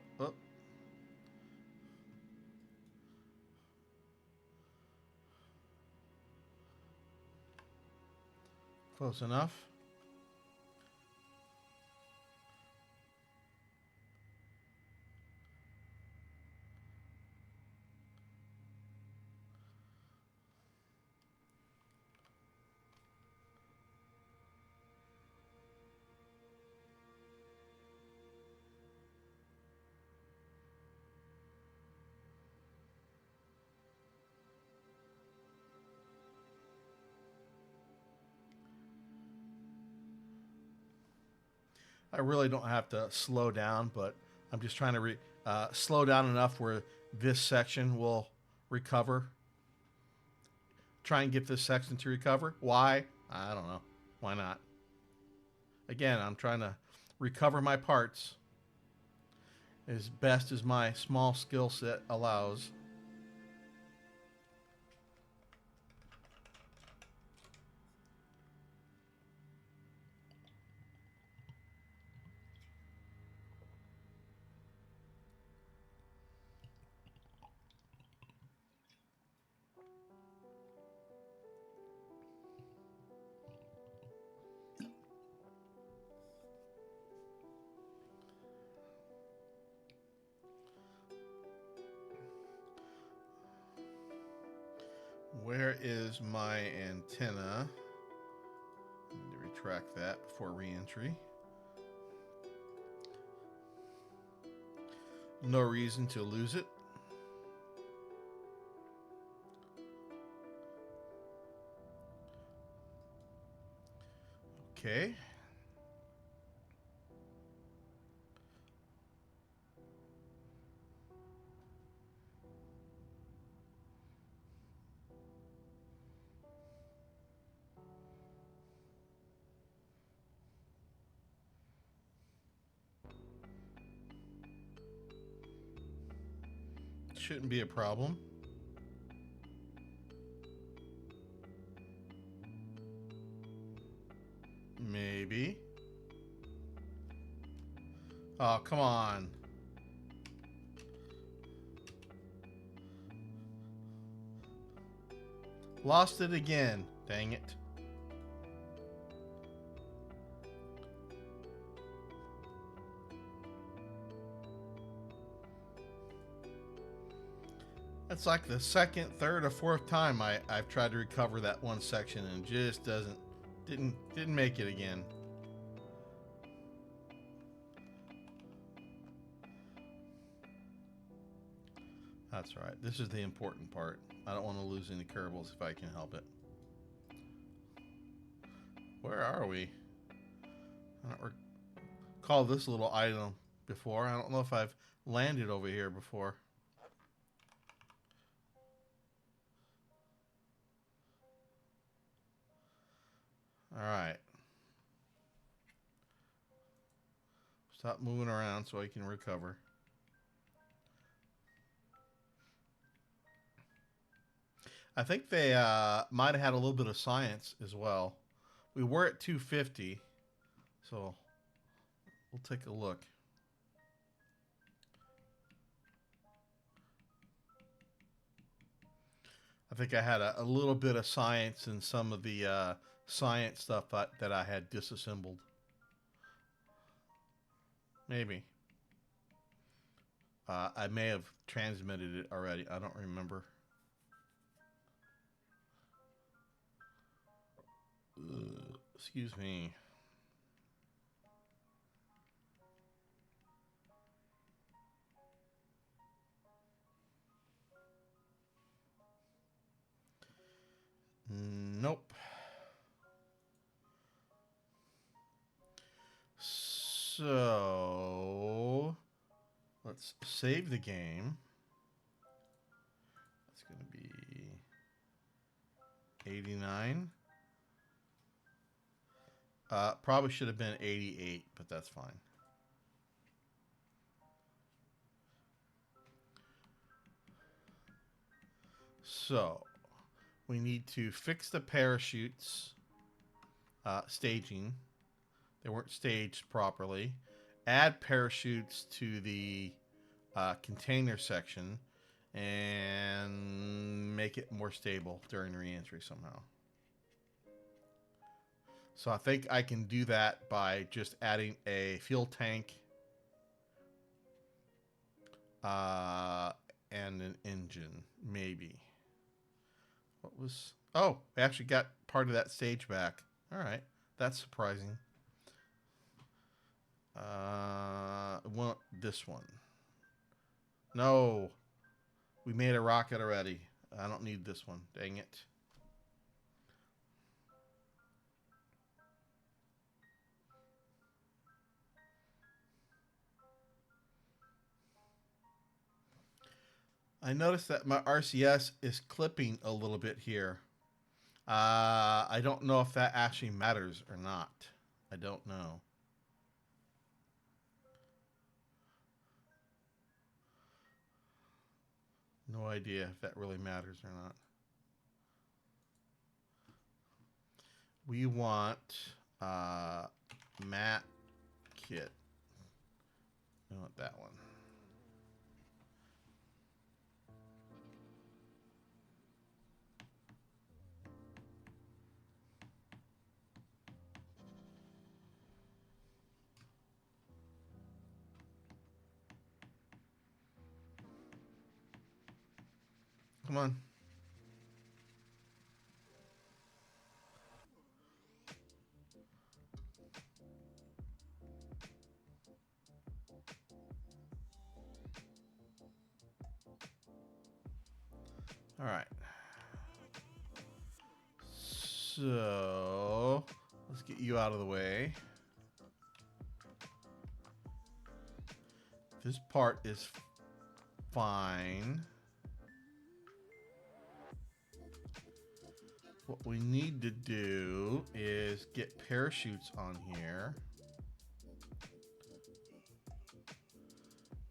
Close enough. I really don't have to slow down, but I'm just trying to slow down enough where this section will recover. Try and get this section to recover. Why? I don't know. Why not? Again, I'm trying to recover my parts as best as my small skill set allows. Where is my antenna? I need to retract that before re-entry. No reason to lose it. Okay. Shouldn't be a problem. Maybe. Oh, come on. Lost it again. Dang it. That's like the second, third, or fourth time I've tried to recover that one section and just didn't make it again. That's right. This is the important part. I don't want to lose any Kerbals if I can help it. Where are we? I don't recall this little item before. I don't know if I've landed over here before. All right. Stop moving around so I can recover. I think they might have had a little bit of science as well. We were at 250, so we'll take a look. I think I had a little bit of science in some of the science stuff that I had disassembled. Maybe. I may have transmitted it already. I don't remember. Excuse me. Nope. So let's save the game. That's going to be 89. Probably should have been 88, but that's fine. So we need to fix the parachutes staging. They weren't staged properly. Add parachutes to the container section and make it more stable during reentry somehow. So I think I can do that by just adding a fuel tank and an engine, maybe. What was... Oh, I actually got part of that stage back. All right. That's surprising. I want this one. No. We made a rocket already. I don't need this one. Dang it. I noticed that my RCS is clipping a little bit here. I don't know if that actually matters or not. I don't know. No idea if that really matters or not. We want mat kit. We want that one. Come on. All right. So let's get you out of the way. This part is fine. What we need to do is get parachutes on here.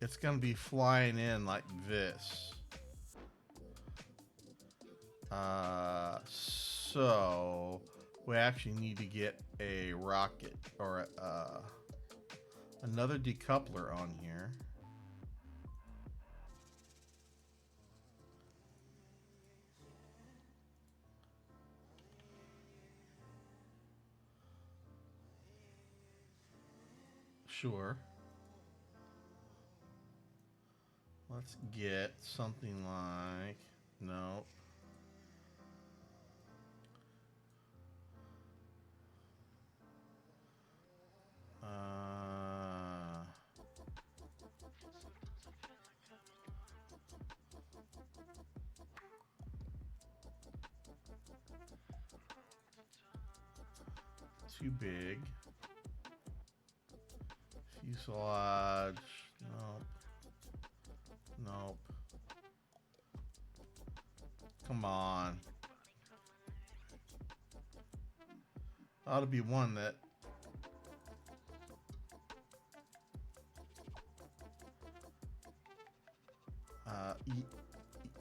It's going to be flying in like this. So we actually need to get a rocket or another decoupler on here. Sure. Let's get something like, no. Too big. Fuselage. Nope. Nope. Come on. Ought to be one that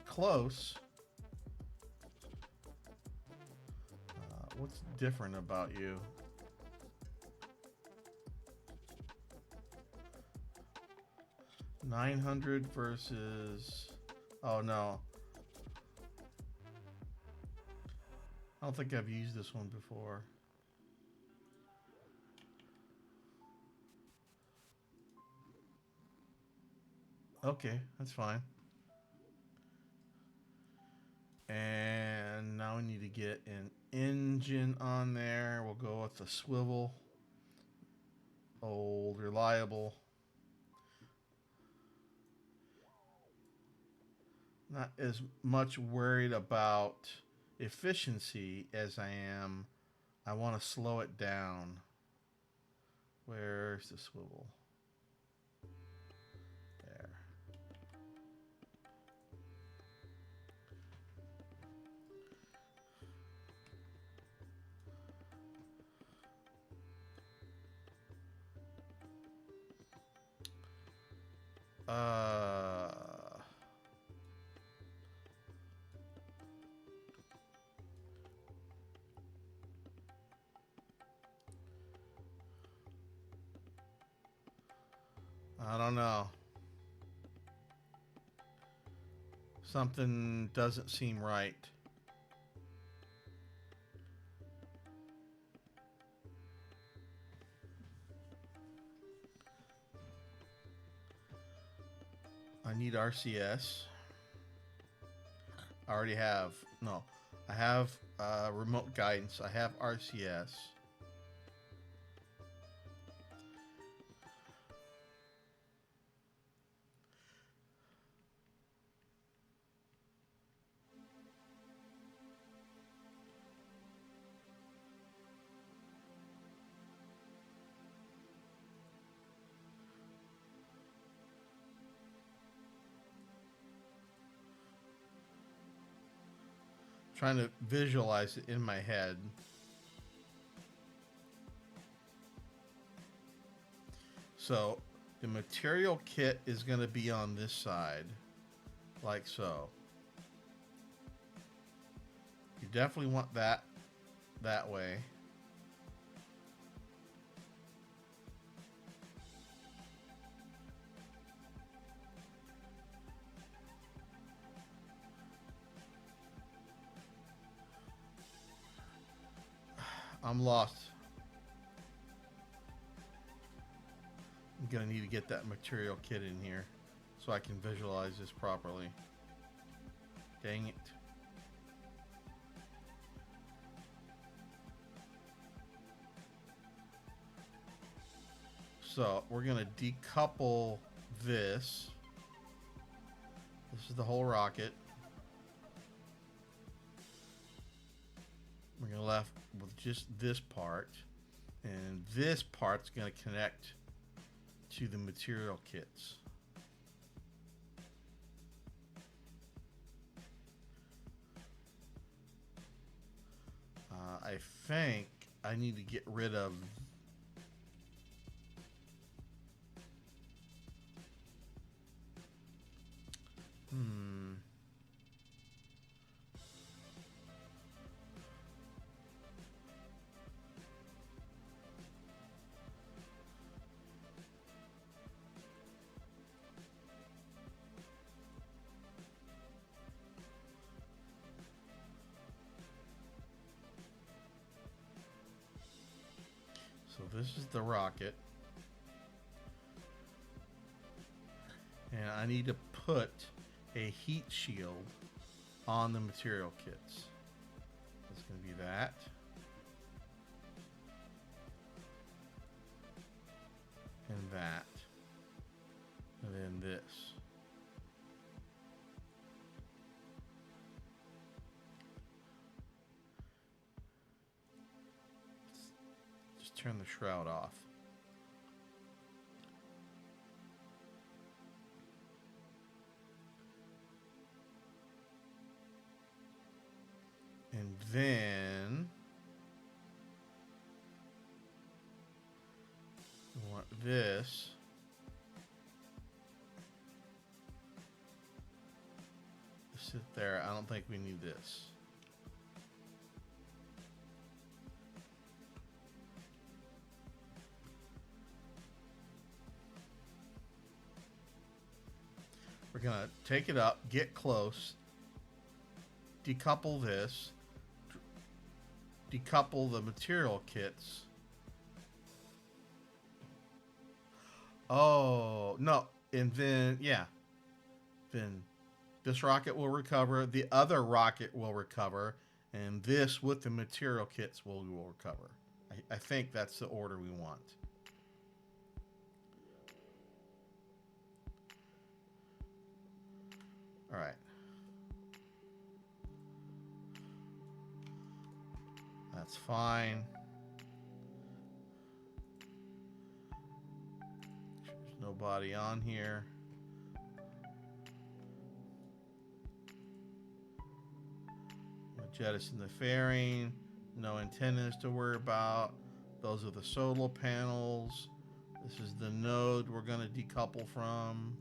close. What's different about you? $900 versus. Oh no. I don't think I've used this one before. Okay, that's fine. And now we need to get an engine on there. We'll go with the swivel. Old, reliable. Not as much worried about efficiency as I am. I want to slow it down. Where's the swivel? There. I don't know. Something doesn't seem right. I need RCS. I already have. No. I have remote guidance. I have RCS. Trying to visualize it in my head. So the material kit is going to be on this side, like so. You definitely want that way. I'm lost. I'm gonna need to get that material kit in here so I can visualize this properly. Dang it. So we're gonna decouple this. This is the whole rocket. We're gonna left with just this part, and this part's gonna connect to the material kits. I think I need to get rid of this is the rocket. And I need to put a heat shield on the material kits. It's going to be that. And that. And then this. Let's just turn the shroud off. And then we want this to sit there. I don't think we need this. We're going to take it up, get close, decouple this, decouple the material kits. Oh, no. And then, yeah. Then this rocket will recover. The other rocket will recover. And this with the material kits will recover. I think that's the order we want. All right. That's fine. There's nobody on here. Jettison the fairing. No antennas to worry about. Those are the solar panels. This is the node we're going to decouple from.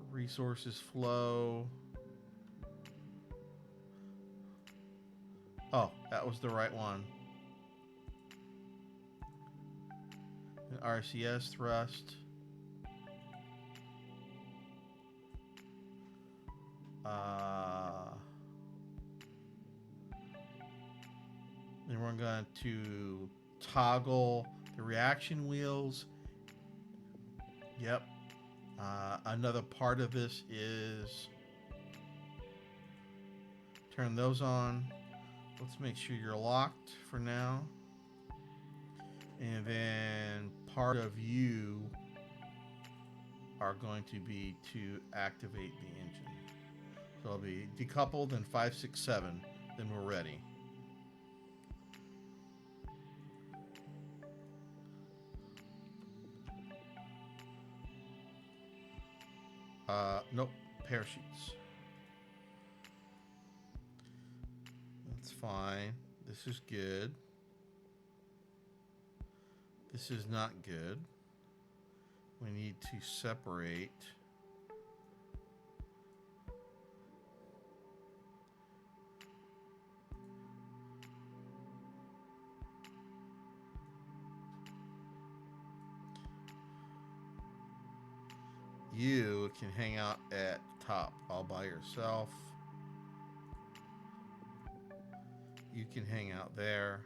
Resources flow. Oh, that was the right one. An RCS thrust. Then we're going to toggle the reaction wheels. Yep. Another part of this is turn those on. Let's make sure you're locked for now. And then part of you are going to be to activate the engine. So it'll be decoupled in 5, 6, 7. Then we're ready. Nope, parachutes. That's fine. This is good. This is not good. We need to separate. You can hang out at the top all by yourself. You can hang out there.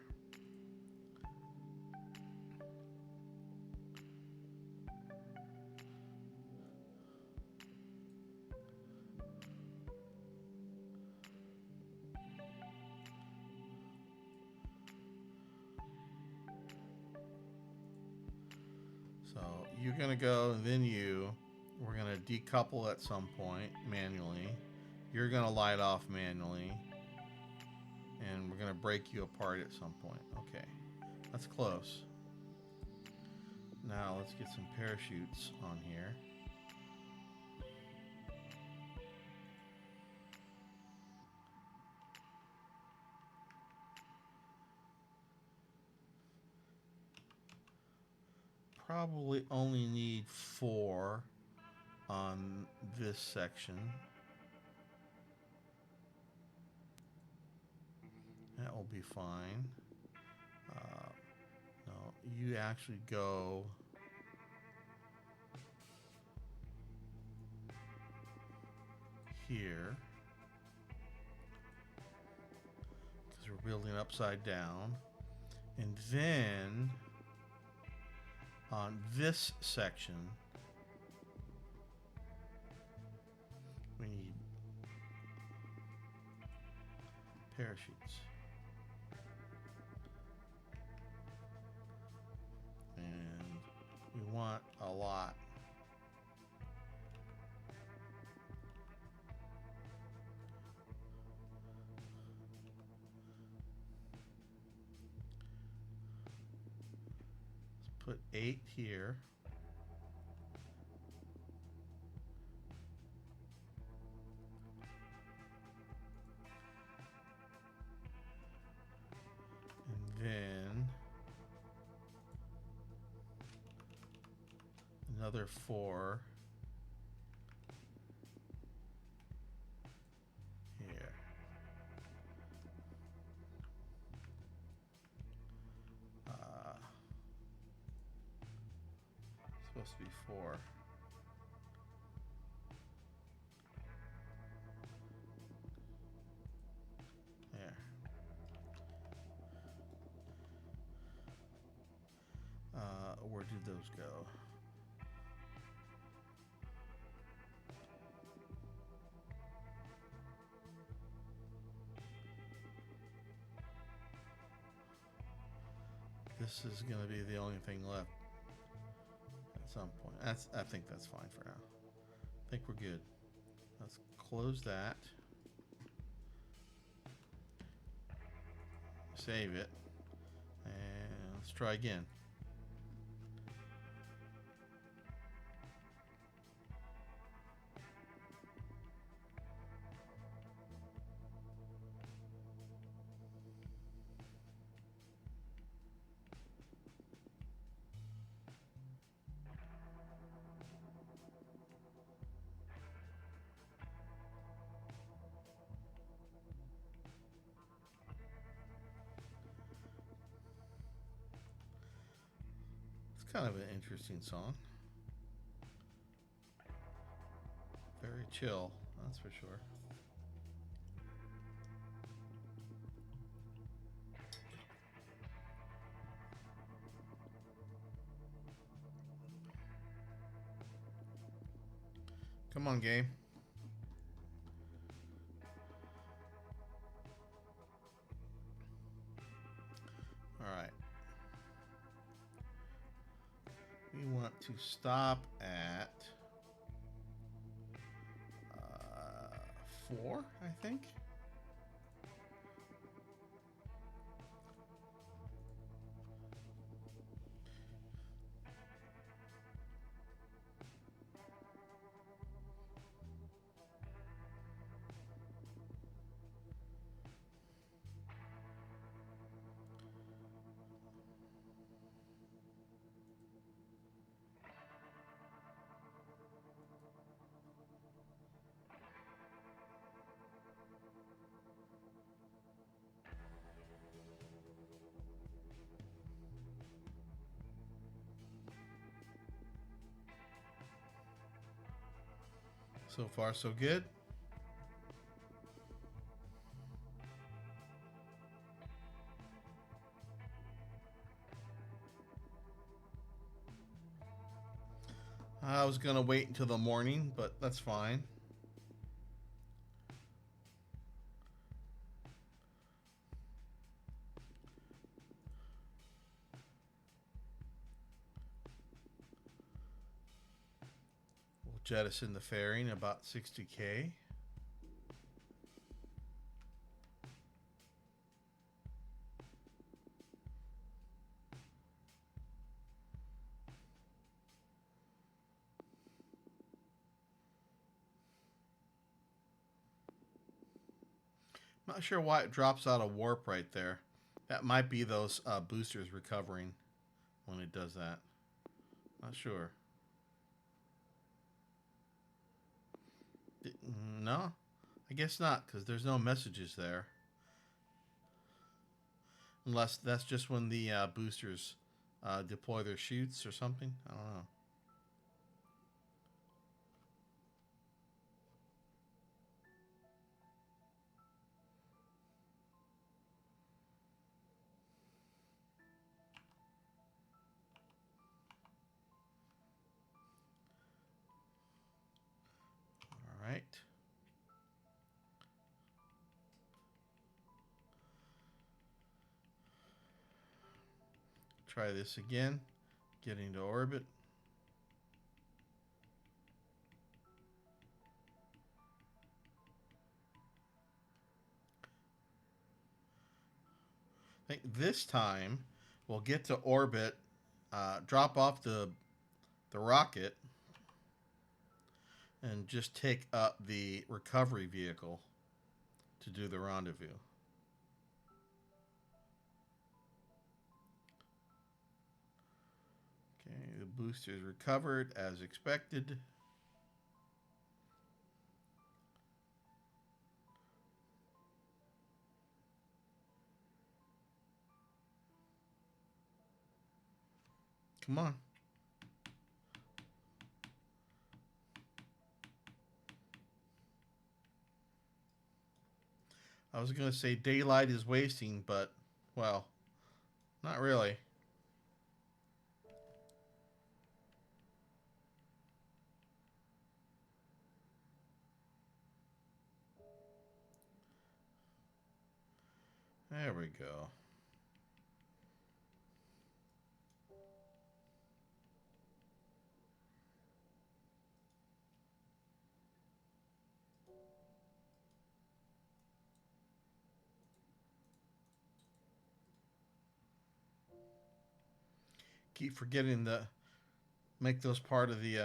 So you're going to go, and then we're going to decouple at some point manually. You're going to light off manually. And we're going to break you apart at some point. Okay, that's close. Now let's get some parachutes on here. Probably only need 4 on this section. That will be fine. No, you actually go here because we're building upside down. And then on this section, we need parachutes. And we want a lot. Let's put 8 here. And then another 4 here. Supposed to be 4. There. Where did those go? This is going to be the only thing left at some point. I think that's fine for now. I think we're good. Let's close that. Save it. And let's try again. Kind of an interesting song. Very chill, that's for sure. Come on, game. All right. We want to stop at 4, I think. So far, so good. I was going to wait until the morning, but that's fine. We'll jettison the fairing about 60K. Not sure why it drops out of warp right there. That might be those boosters recovering when it does that. Not sure. No, I guess not, because there's no messages there. Unless that's just when the boosters deploy their chutes or something. I don't know. Try this again. Getting to orbit. I think this time we'll get to orbit, drop off the rocket, and just take up the recovery vehicle to do the rendezvous. Okay, the booster's recovered as expected. Come on. I was going to say daylight is wasting, but, well, not really. There we go. Keep forgetting to make those part of the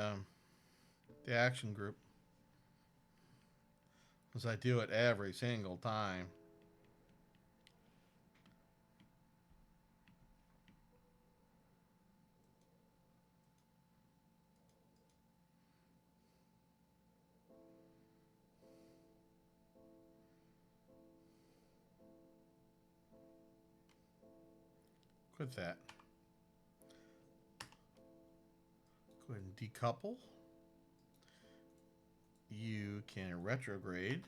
action group, as I do it every single time. Quit that. Go ahead and decouple. You can retrograde.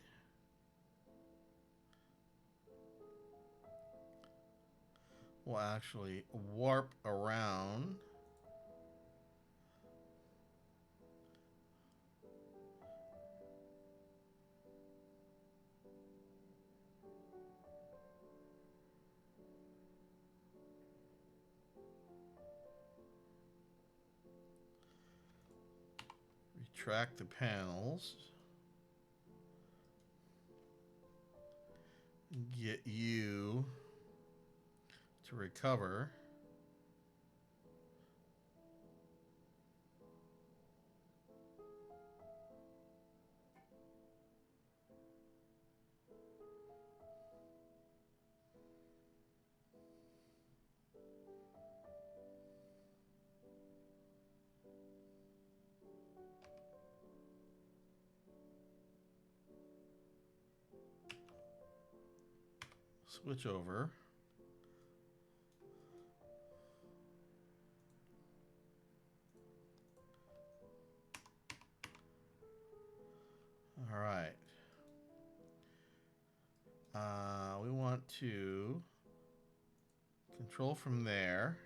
We'll actually warp around. Retract the panels. Get you to recover. Switch over. All right. We want to control from there.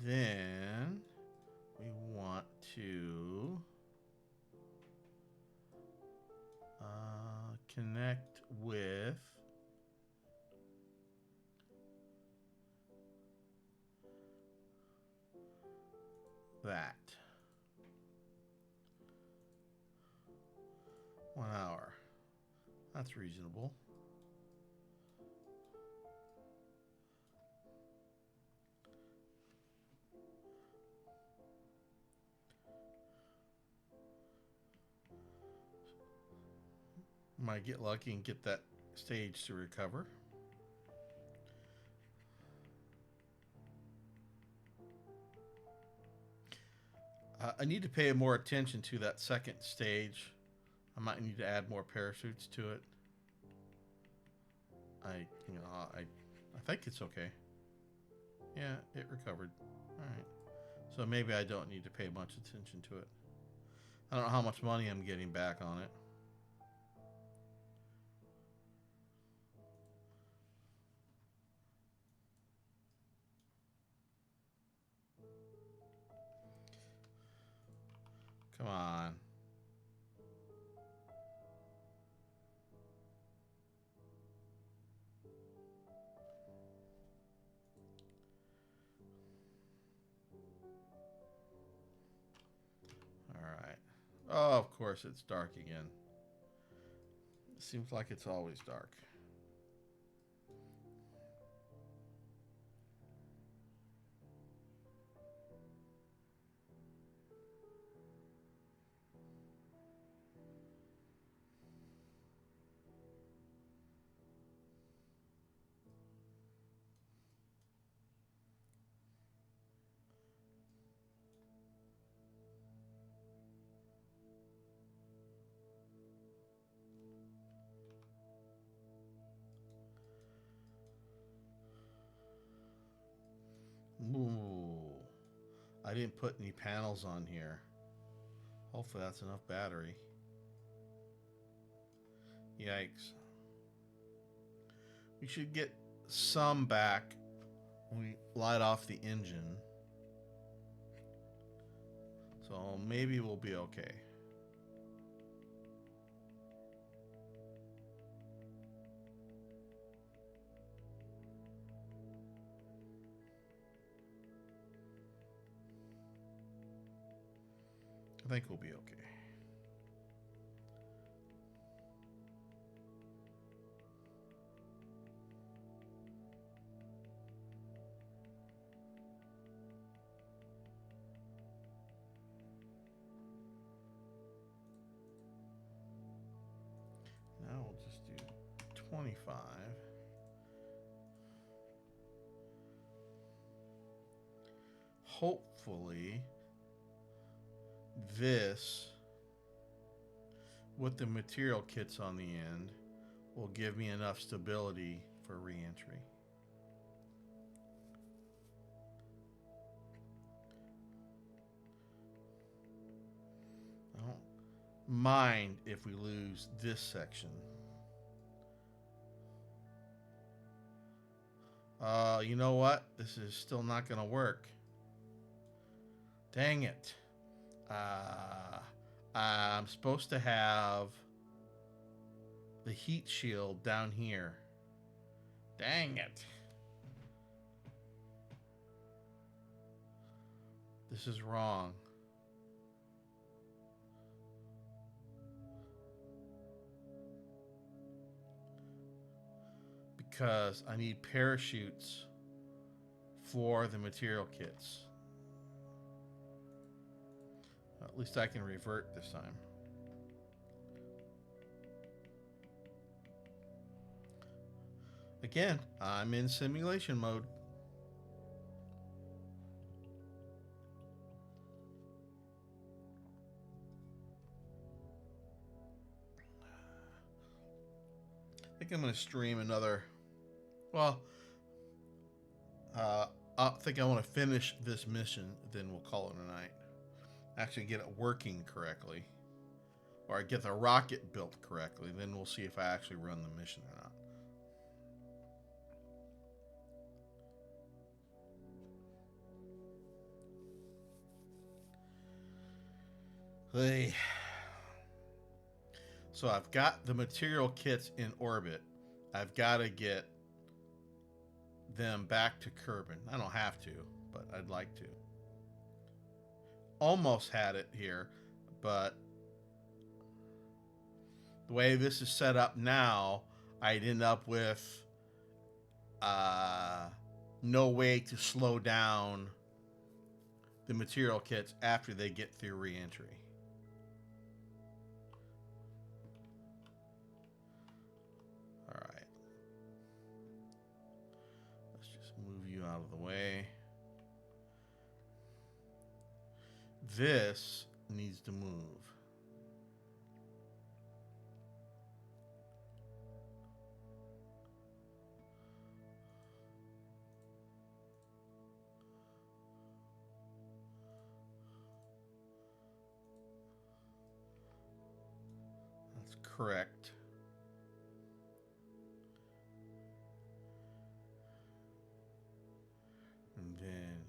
Then we want to connect with that. 1 hour. That's reasonable. Might get lucky and get that stage to recover. I need to pay more attention to that second stage. I might need to add more parachutes to it. I think it's okay. Yeah, it recovered. All right. So maybe I don't need to pay much attention to it. I don't know how much money I'm getting back on it. Come on. Oh, of course it's dark again. It seems like it's always dark. Ooh. I didn't put any panels on here. Hopefully that's enough battery. Yikes. We should get some back when we light off the engine. So maybe we'll be okay. I think we'll be okay. Now we'll just do 25. Hopefully, this, with the material kits on the end, will give me enough stability for re-entry. I don't mind if we lose this section. You know what? This is still not going to work. Dang it. I'm supposed to have the heat shield down here. Dang it. This is wrong. Because I need parachutes for the material kits. At least I can revert this time. Again, I'm in simulation mode. I think I'm going to stream another. Well, I think I want to finish this mission, then we'll call it a night. Actually get it working correctly. Or I get the rocket built correctly, then we'll see if I actually run the mission or not. Hey. So I've got the material kits in orbit. I've got to get them back to Kerbin. I don't have to, but I'd like to. Almost had it here, but the way this is set up now, I'd end up with no way to slow down the material kits after they get through re-entry. All right. Let's just move you out of the way. This needs to move. That's correct. And then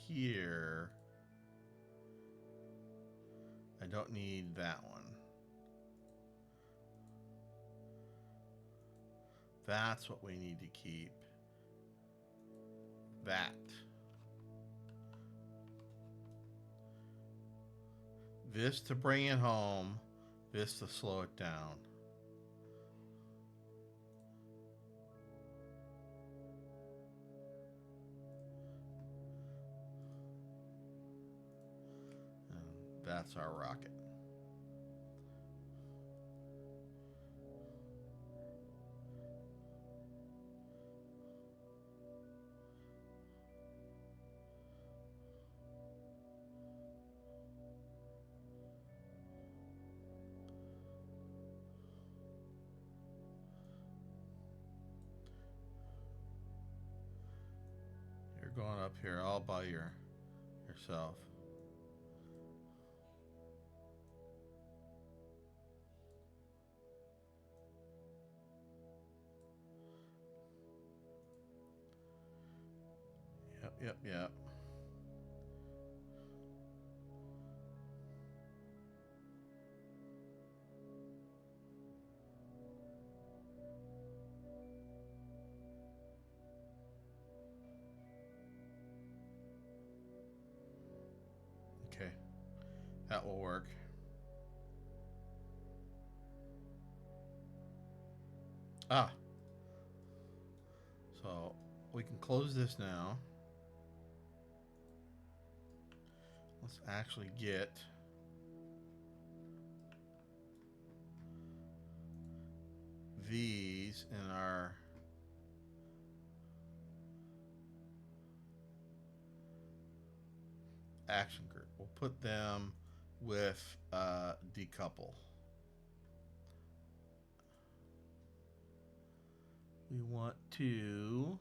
here, I don't need that one. That's what we need to keep. That. This to bring it home. This to slow it down. And that's our rocket. You're going up here all by yourself. Yep. Okay, that will work. Ah, so we can close this now. Let's actually get these in our action group. We'll put them with decouple. We want to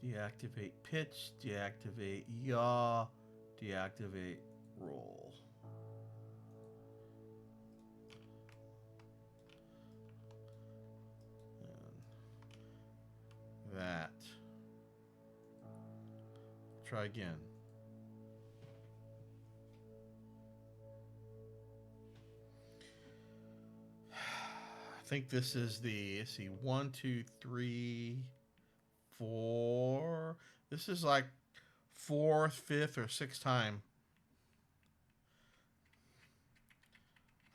deactivate pitch, deactivate yaw, deactivate roll. And that. Try again. I think this is the, let's see, 1, 2, 3, 4. This is like fourth, fifth, or sixth time.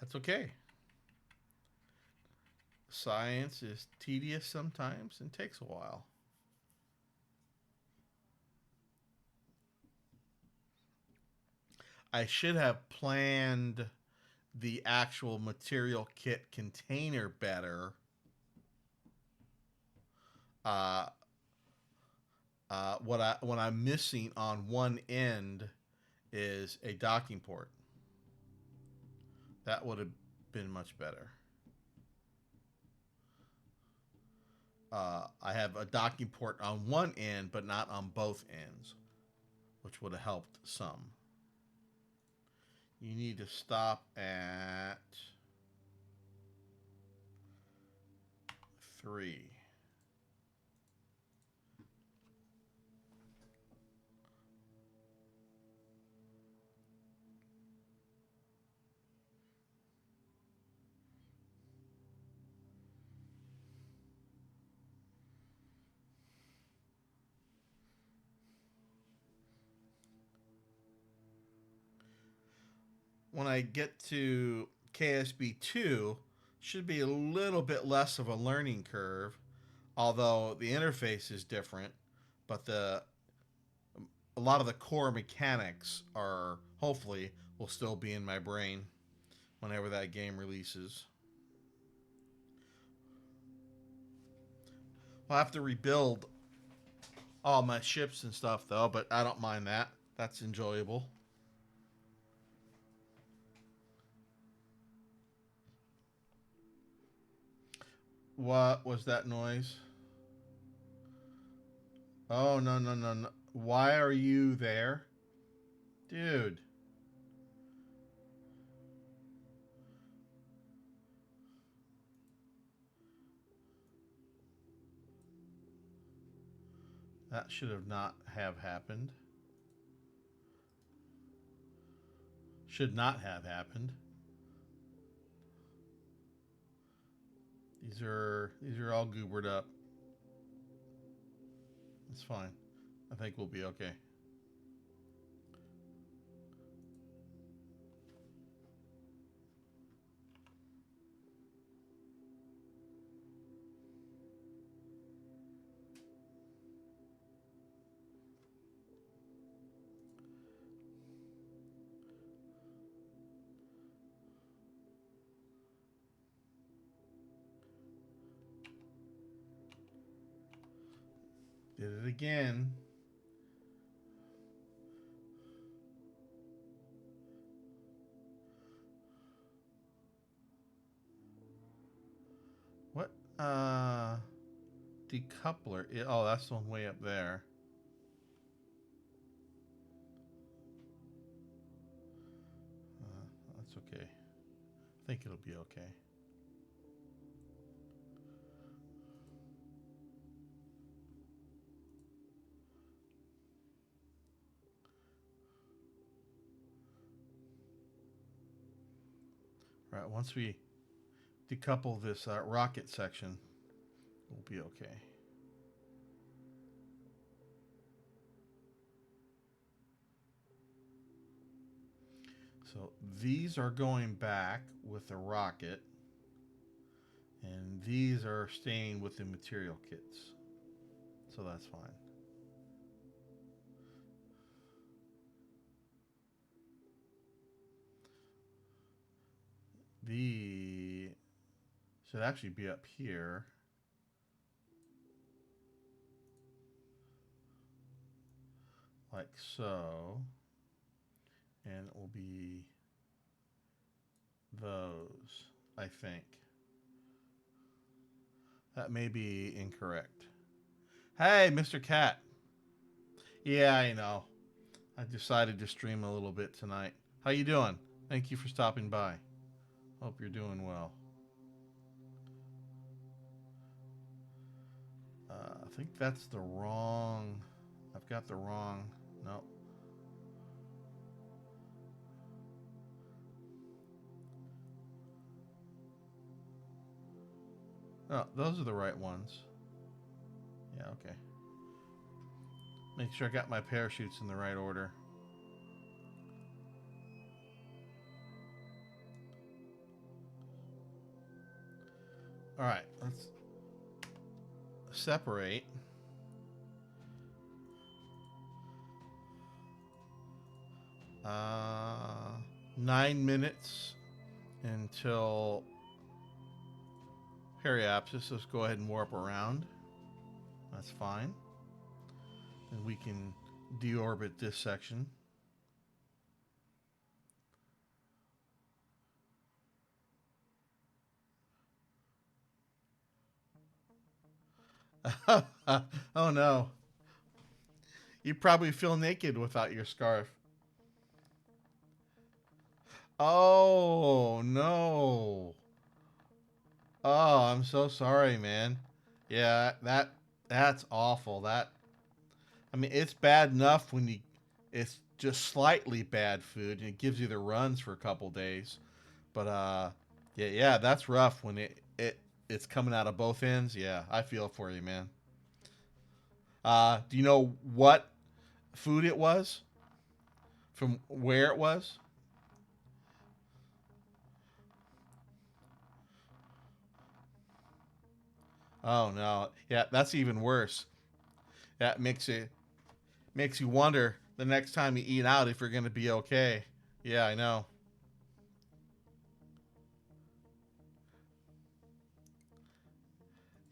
That's okay. Science is tedious sometimes and takes a while. I should have planned the actual material kit container better. What I'm missing on one end is a docking port. That would have been much better. I have a docking port on one end, but not on both ends, which would have helped some. You need to stop at 3. When I get to KSB2, should be a little bit less of a learning curve, although the interface is different, but a lot of the core mechanics are hopefully will still be in my brain whenever that game releases. I'll have to rebuild all my ships and stuff though, but I don't mind that. That's enjoyable. What was that noise? Oh, no. Why are you there? Dude. That should have not have happened. Should not have happened. These are all goobered up. It's fine. I think we'll be okay. Did it again. What? Decoupler. Oh, that's the one way up there. That's okay. I think it'll be okay. All right, once we decouple this rocket section, we'll be okay. So these are going back with the rocket, and these are staying with the material kits. So that's fine. The should actually be up here. Like so. And it will be those, I think. That may be incorrect. Hey, Mr. Cat. Yeah, I know. I decided to stream a little bit tonight. How you doing? Thank you for stopping by. Hope you're doing well. I think that's the wrong. I've got the wrong. No. Oh, those are the right ones. Yeah, okay. Make sure I got my parachutes in the right order. All right, let's separate. Uh, 9 minutes until periapsis. Let's go ahead and warp around. That's fine. And we can deorbit this section. Oh no. You probably feel naked without your scarf. Oh no. Oh, I'm so sorry, man. Yeah, that's awful. That I mean, it's bad enough when you it's just slightly bad food and it gives you the runs for a couple days. But yeah, that's rough when it's coming out of both ends. Yeah, I feel for you, man. Do you know what food it was? From where it was? Oh no. Yeah, that's even worse. That makes you wonder the next time you eat out if you're going to be okay. Yeah, I know.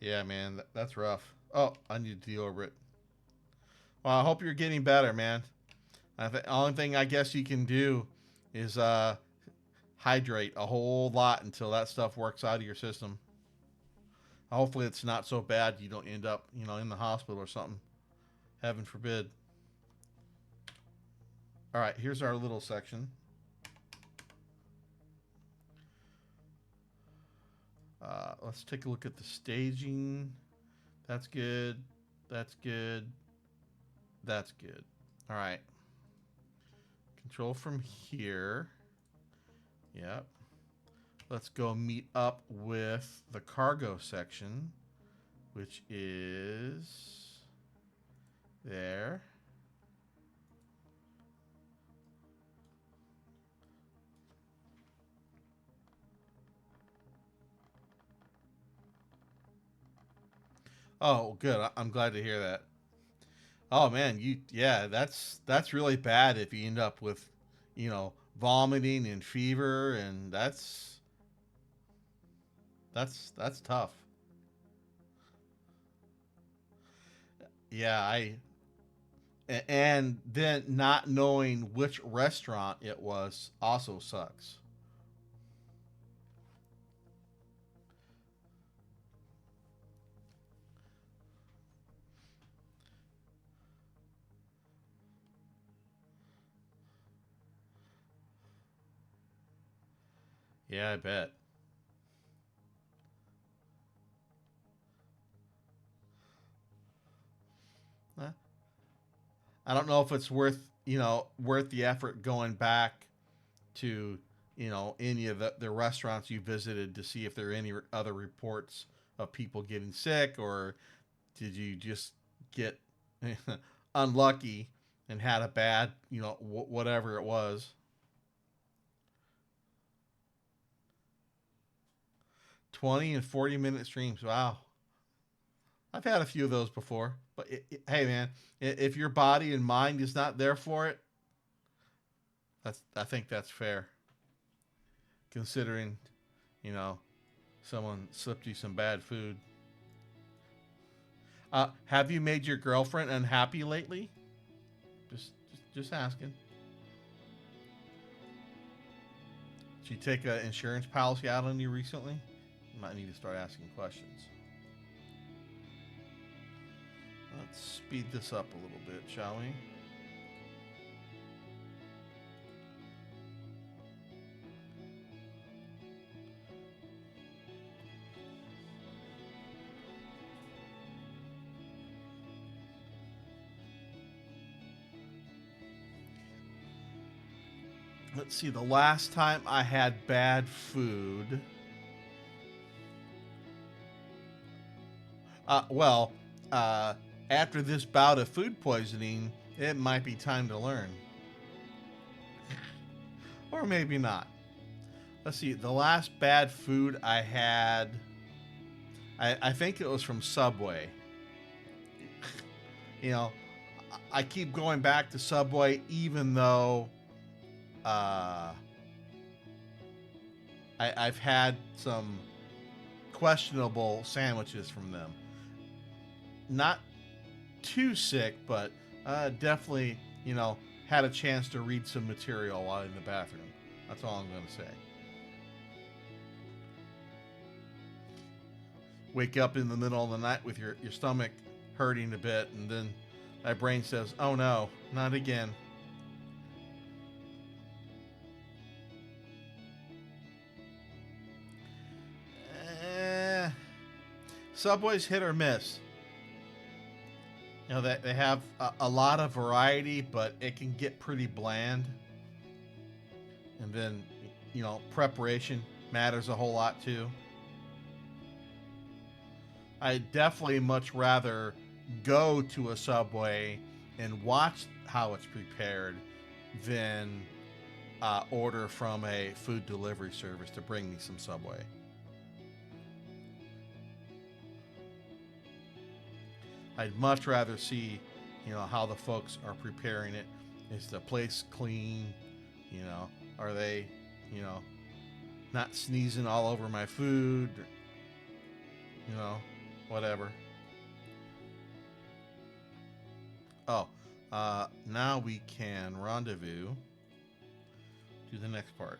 Yeah, man, that's rough. Oh, I need to deorbit. Well, I hope you're getting better, man. The only thing I guess you can do is hydrate a whole lot until that stuff works out of your system. Hopefully, it's not so bad you don't end up, in the hospital or something. Heaven forbid. All right, here's our little section. Let's take a look at the staging. That's good. That's good. That's good. All right. Control from here. Yep. Let's go meet up with the cargo section, which is there. Oh, good. I'm glad to hear that. Oh man, yeah, that's really bad if you end up with, vomiting and fever, and that's tough. Yeah, and then not knowing which restaurant it was also sucks. Yeah, I bet. Uh, I don't know if it's worth the effort going back to any of the restaurants you visited to see if there are any other reports of people getting sick, or did you just get unlucky and had a bad whatever it was. 20 and 40-minute streams, wow. I've had a few of those before, but hey man, if your body and mind is not there for it, I think that's fair, considering you know someone slipped you some bad food. Have you made your girlfriend unhappy lately? Just asking. Did you take an insurance policy out on you recently? You might need to start asking questions. Let's speed this up a little bit, shall we? Let's see. The last time I had bad food, well, uh, after this bout of food poisoning, it might be time to learn, or maybe not. Let's see. The last bad food I had, I think it was from Subway. You know, I keep going back to Subway, even though uh, I've had some questionable sandwiches from them. Not too sick, but definitely, had a chance to read some material while in the bathroom. That's all I'm going to say. Wake up in the middle of the night with your stomach hurting a bit, and then my brain says, oh no, not again. Eh, Subway's hit or miss. They have a lot of variety, but it can get pretty bland. And then, preparation matters a whole lot too. I definitely much rather go to a Subway and watch how it's prepared than order from a food delivery service to bring me some Subway. I'd much rather see, how the folks are preparing it. Is the place clean? Are they, you know, not sneezing all over my food? You know, whatever. Oh, now we can rendezvous to the next part.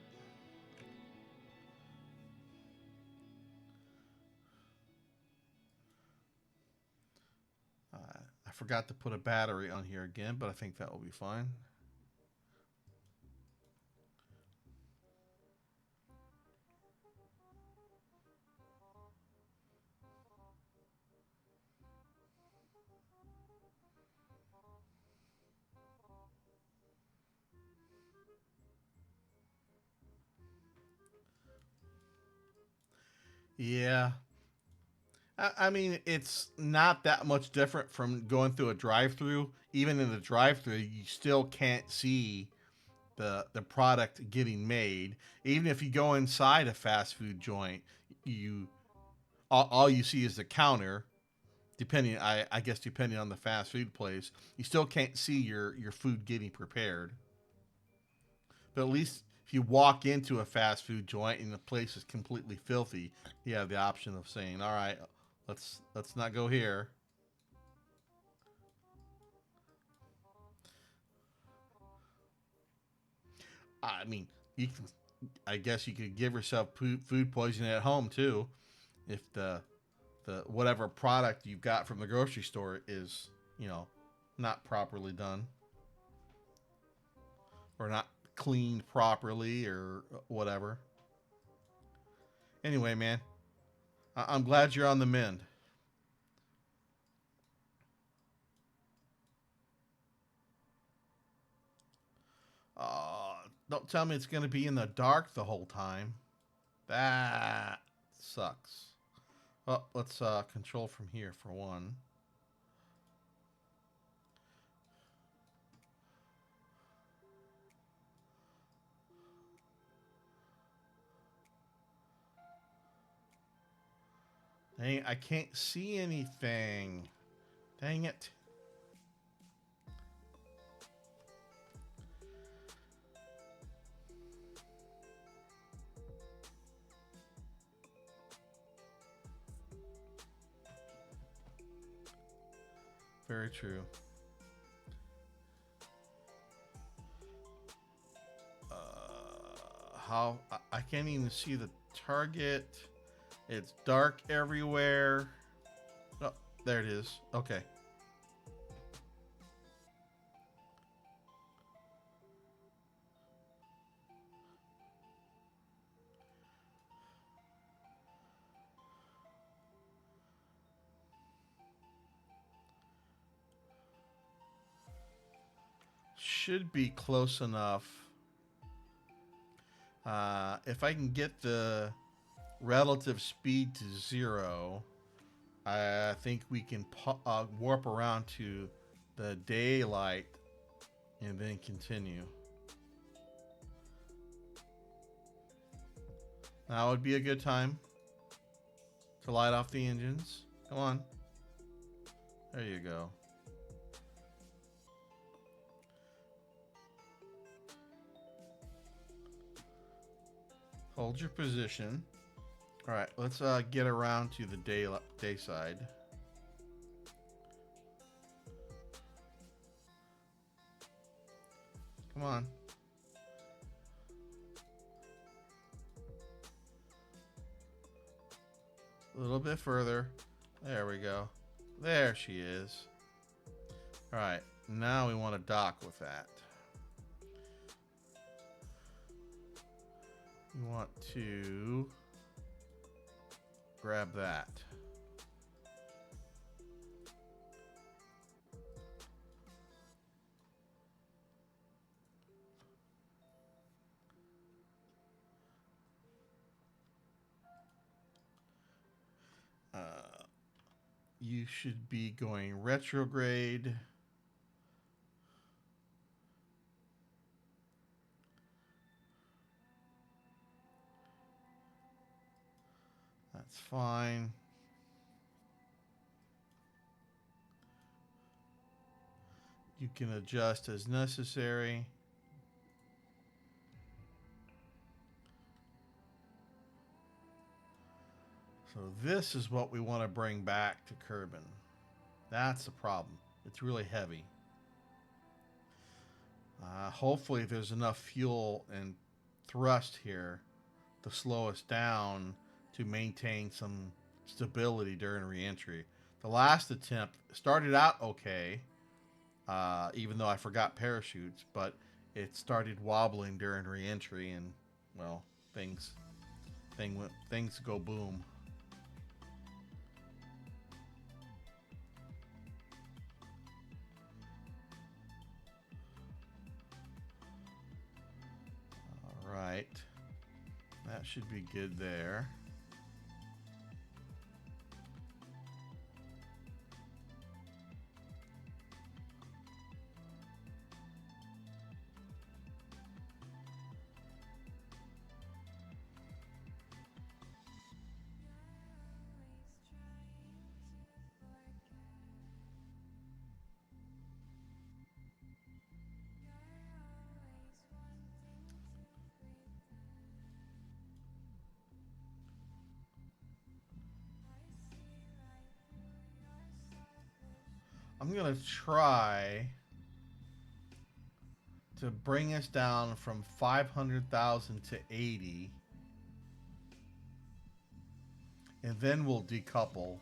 I forgot to put a battery on here again, but I think that will be fine. Yeah. I mean, it's not that much different from going through a drive-through. Even in the drive-through, you still can't see the product getting made. Even if you go inside a fast food joint, you all you see is the counter. Depending, I guess, depending on the fast food place, you still can't see your food getting prepared. But at least if you walk into a fast food joint and the place is completely filthy, you have the option of saying, "All right, let's not go here." I mean, you can. I guess you could give yourself food poisoning at home too, if the whatever product you got from the grocery store is, you know, not properly done or not cleaned properly or whatever. Anyway, man, I'm glad you're on the mend. Don't tell me it's going to be in the dark the whole time. That sucks. Well, let's control from here for one. Dang, I can't see anything. Dang it. Very true. How I can't even see the target. It's dark everywhere. Oh, there it is. Okay. Should be close enough. If I can get the relative speed to zero, I think we can warp around to the daylight and then continue. Now would be a good time to light off the engines. Come on. There you go. Hold your position. All right, let's get around to the day side. Come on. A little bit further. There we go. There she is. All right, now we want to dock with that. We want to grab that. Uh, you should be going retrograde. That's fine. You can adjust as necessary. So this is what we want to bring back to Kerbin. That's the problem. It's really heavy. Hopefully there's enough fuel and thrust here to slow us down to maintain some stability during reentry. The last attempt started out okay, even though I forgot parachutes, but it started wobbling during reentry, and well, things go boom. All right, that should be good there. I'm going to try to bring us down from 500,000 to 80. And then we'll decouple.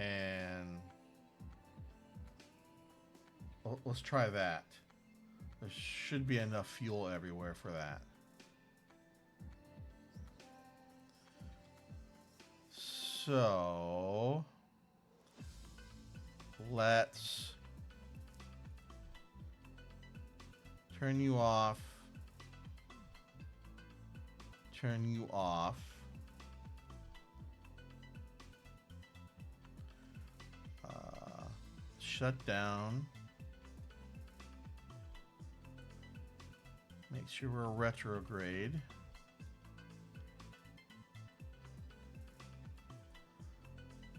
And let's try that. There should be enough fuel everywhere for that. So let's turn you off. Turn you off. Shut down. Make sure we're retrograde.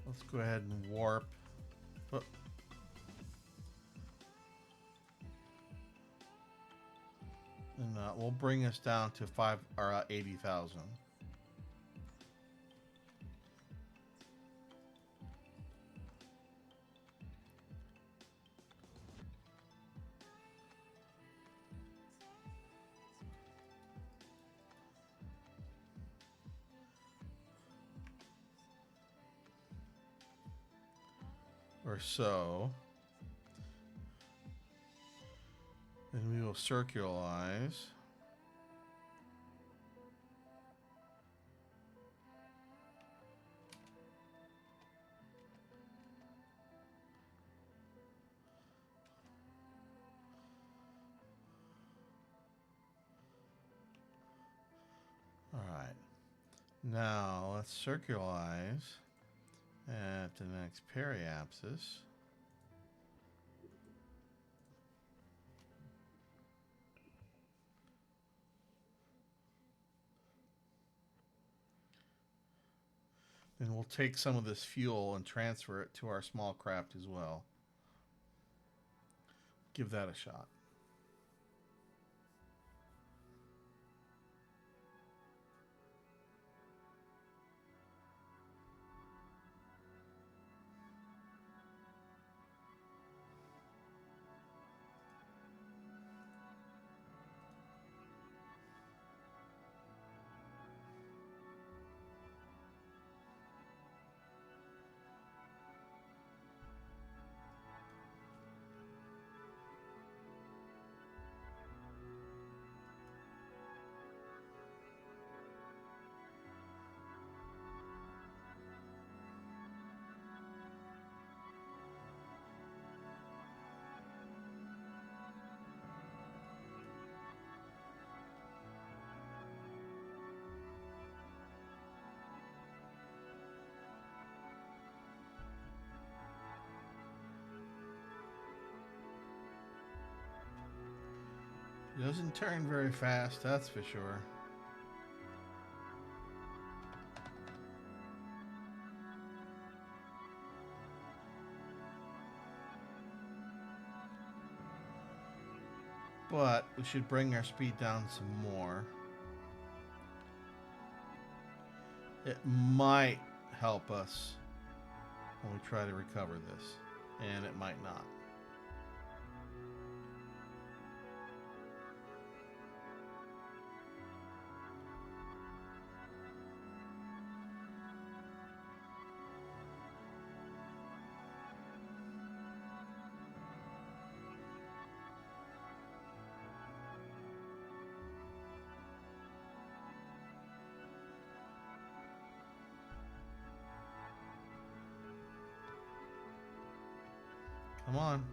Let's go ahead and warp. Oh. And we'll bring us down to 80,000. Or so. Then we will circularize. All right. Now let's circularize at the next periapsis. Then we'll take some of this fuel and transfer it to our small craft as well. Give that a shot. It doesn't turn very fast, that's for sure. But we should bring our speed down some more. It might help us when we try to recover this, and it might not. Come on.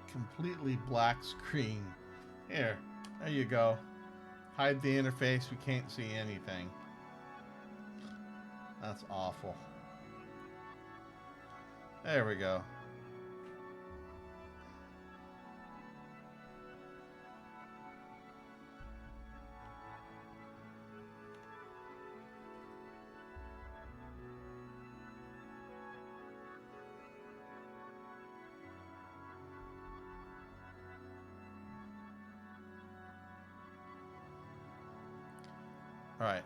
Completely black screen. Here, there you go. Hide the interface, we can't see anything. That's awful. There we go. All right,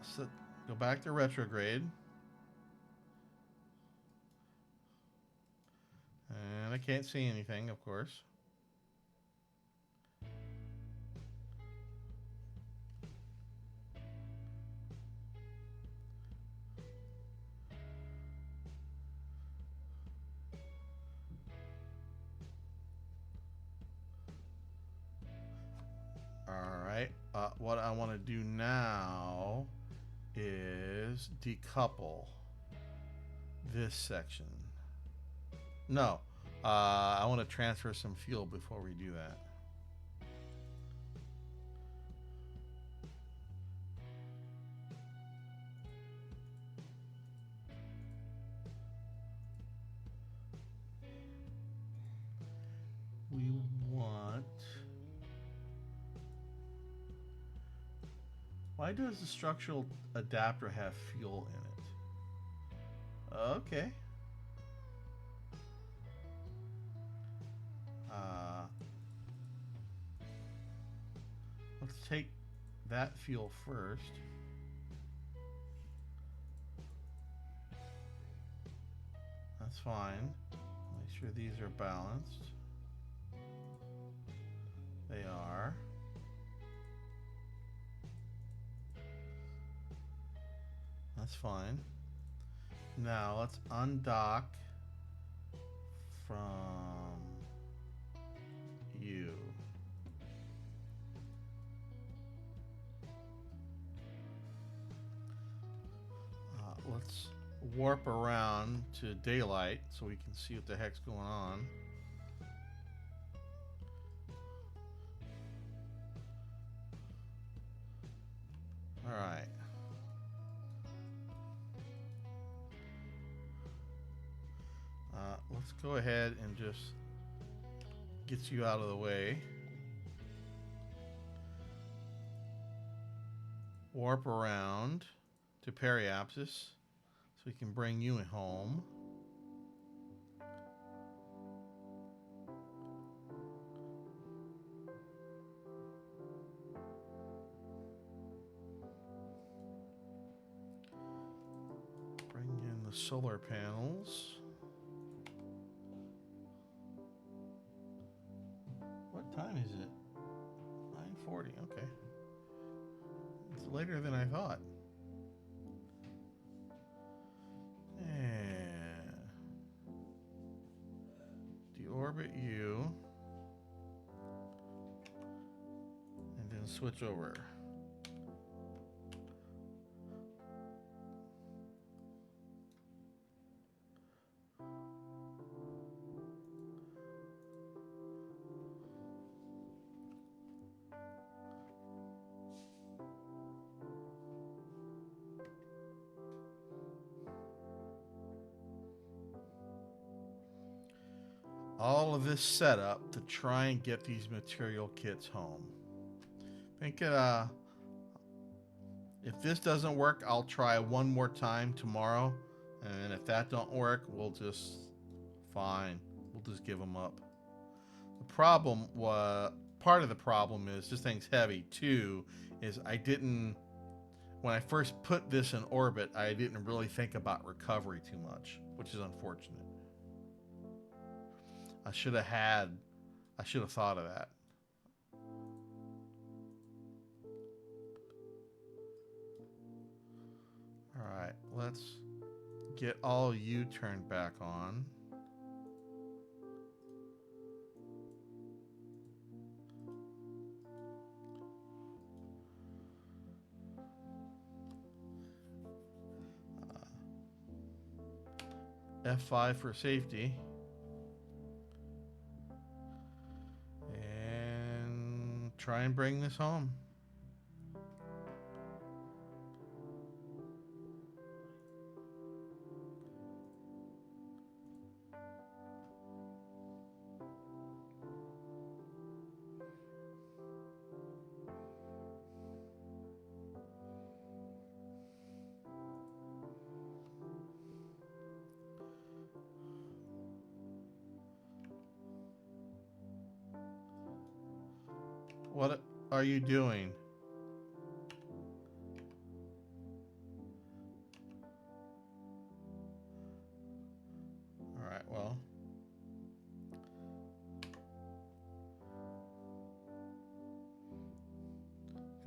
so Go back to retrograde. And I can't see anything, of course. Alright, what I want to do now is decouple this section. No, I want to transfer some fuel before we do that. We want... Why does the structural adapter have fuel in it? Okay. Let's take that fuel first. That's fine. Make sure these are balanced. They are. That's fine. Now let's undock from you. Let's warp around to daylight so we can see what the heck's going on. All right. Let's go ahead and just get you out of the way. Warp around to periapsis so we can bring you home. Bring in the solar panels. What time is it? 9:40. Okay. It's later than I thought. And deorbit you. And then switch over. All of this setup to try and get these material kits home. Think if this doesn't work, I'll try one more time tomorrow, and if that don't work, we'll just give them up. The problem was, part of the problem is this thing's heavy too, is when I first put this in orbit, I didn't really think about recovery too much, which is unfortunate. I should have thought of that. All right, let's get all you turned back on. F5 for safety. Try and bring this home. What are you doing?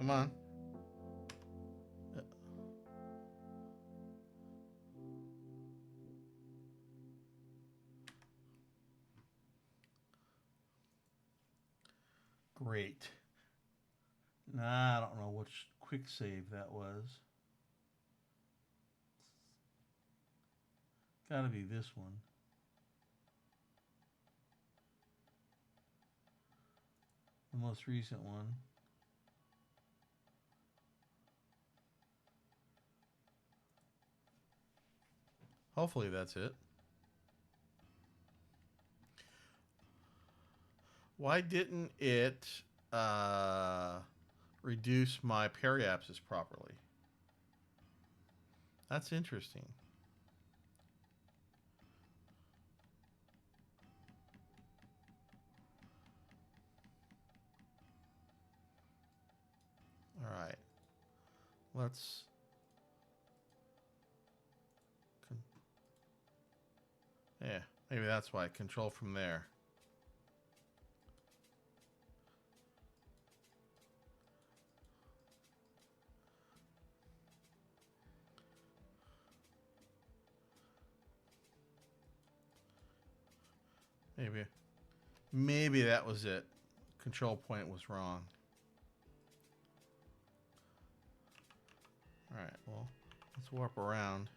Come on. Great. Nah, I don't know which quick save that was. Gotta be this one. The most recent one. Hopefully that's it. Why didn't it reduce my periapsis properly? That's interesting. All right. Let's... Yeah, maybe that's why. Control from there. Maybe that was it. Control point was wrong. All right, well, let's warp around.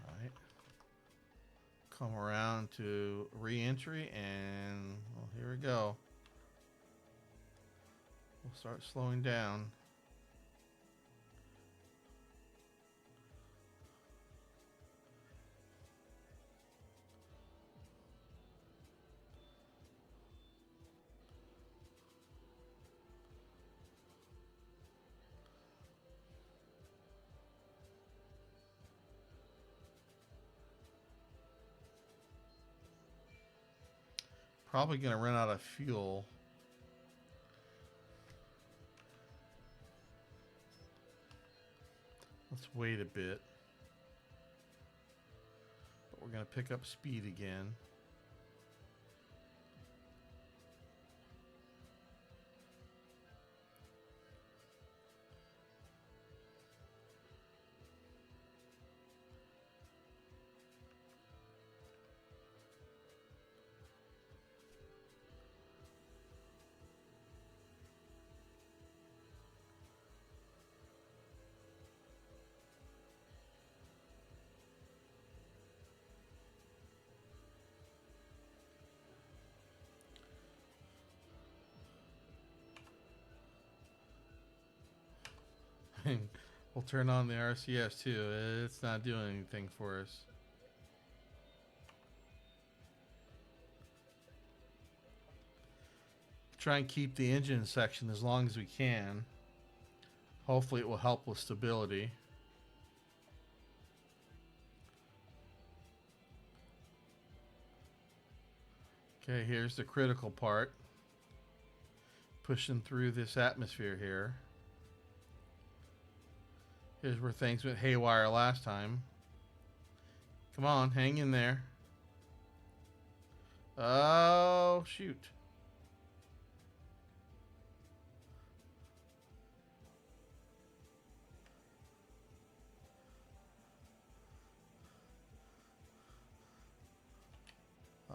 All right. Come around to re-entry, and well, here we go. We'll start slowing down. Probably going to run out of fuel. Let's wait a bit. But we're going to pick up speed again. We'll turn on the RCS too. It's not doing anything for us. Try and keep the engine section as long as we can. Hopefully it will help with stability. Okay, here's the critical part. Pushing through this atmosphere here. Here's where things went haywire last time. Come on, hang in there. Oh, shoot.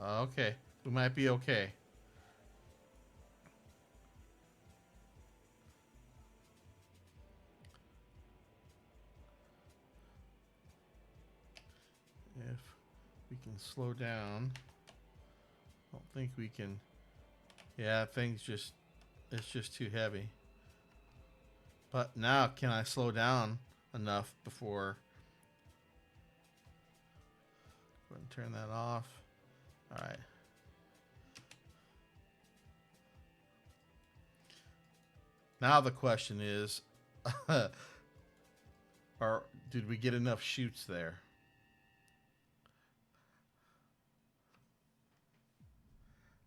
Okay, we might be okay. If we can slow down. I don't think we can. Yeah, it's just too heavy. But now, can I slow down enough before... Go ahead and turn that off. All right. Now the question is, or did we get enough shoots there?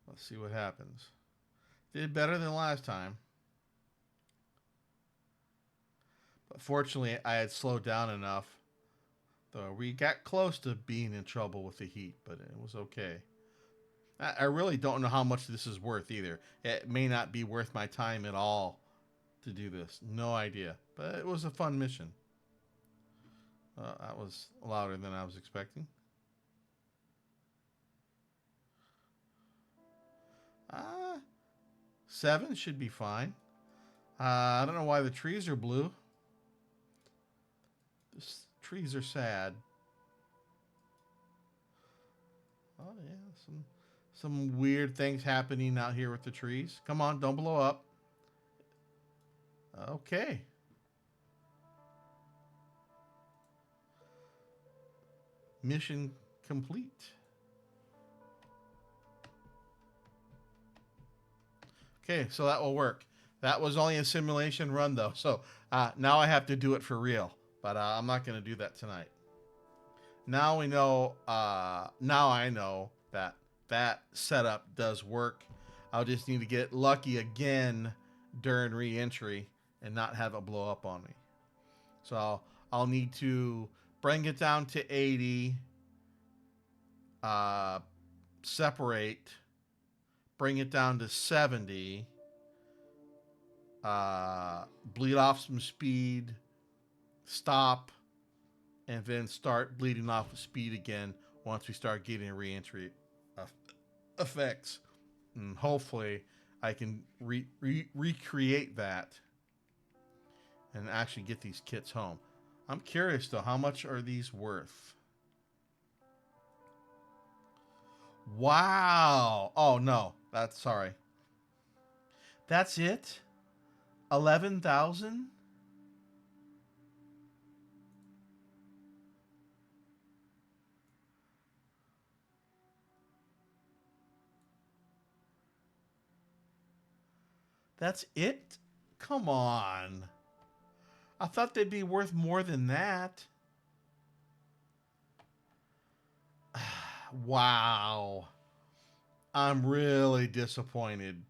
Let's see what happens. Did better than last time. But fortunately, I had slowed down enough. Though we got close to being in trouble with the heat, but it was okay. I really don't know how much this is worth either. It may not be worth my time at all to do this. No idea. But it was a fun mission. That was louder than I was expecting. 7 should be fine. I don't know why the trees are blue. The trees are sad. Oh yeah, some weird things happening out here with the trees. Come on, don't blow up. Okay. Mission complete. Okay, so that will work. That was only a simulation run, though. So now I have to do it for real. But I'm not going to do that tonight. Now we know. Now I know that that setup does work. I'll just need to get lucky again during re-entry and not have it blow up on me. So I'll need to bring it down to 80. Separate. Bring it down to 70. Bleed off some speed. Stop. And then start bleeding off the speed again once we start getting re-entry effects. And hopefully I can recreate that and actually get these kits home. I'm curious though, how much are these worth? Wow. Oh no, that's sorry. That's it? 11,000? That's it? Come on. I thought they'd be worth more than that. Wow. I'm really disappointed.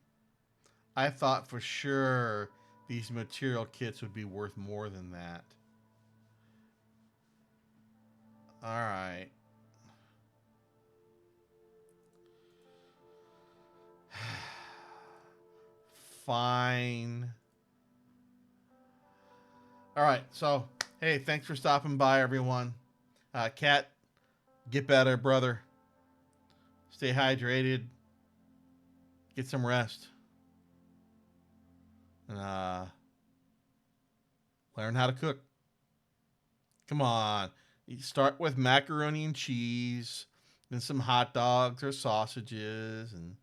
I thought for sure these material kits would be worth more than that. All right. Fine. All right. So, hey, thanks for stopping by, everyone. Cat, get better, brother. Stay hydrated. Get some rest. And learn how to cook. Come on. You start with macaroni and cheese, then some hot dogs or sausages, and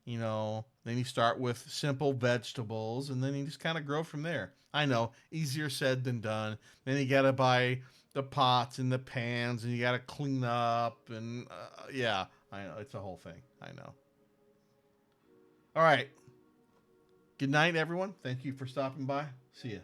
then you start with simple vegetables, and then you just kind of grow from there. I know, easier said than done. Then you gotta buy the pots and the pans, and you gotta clean up, and yeah, I know it's a whole thing. I know. All right. Good night, everyone. Thank you for stopping by. See ya.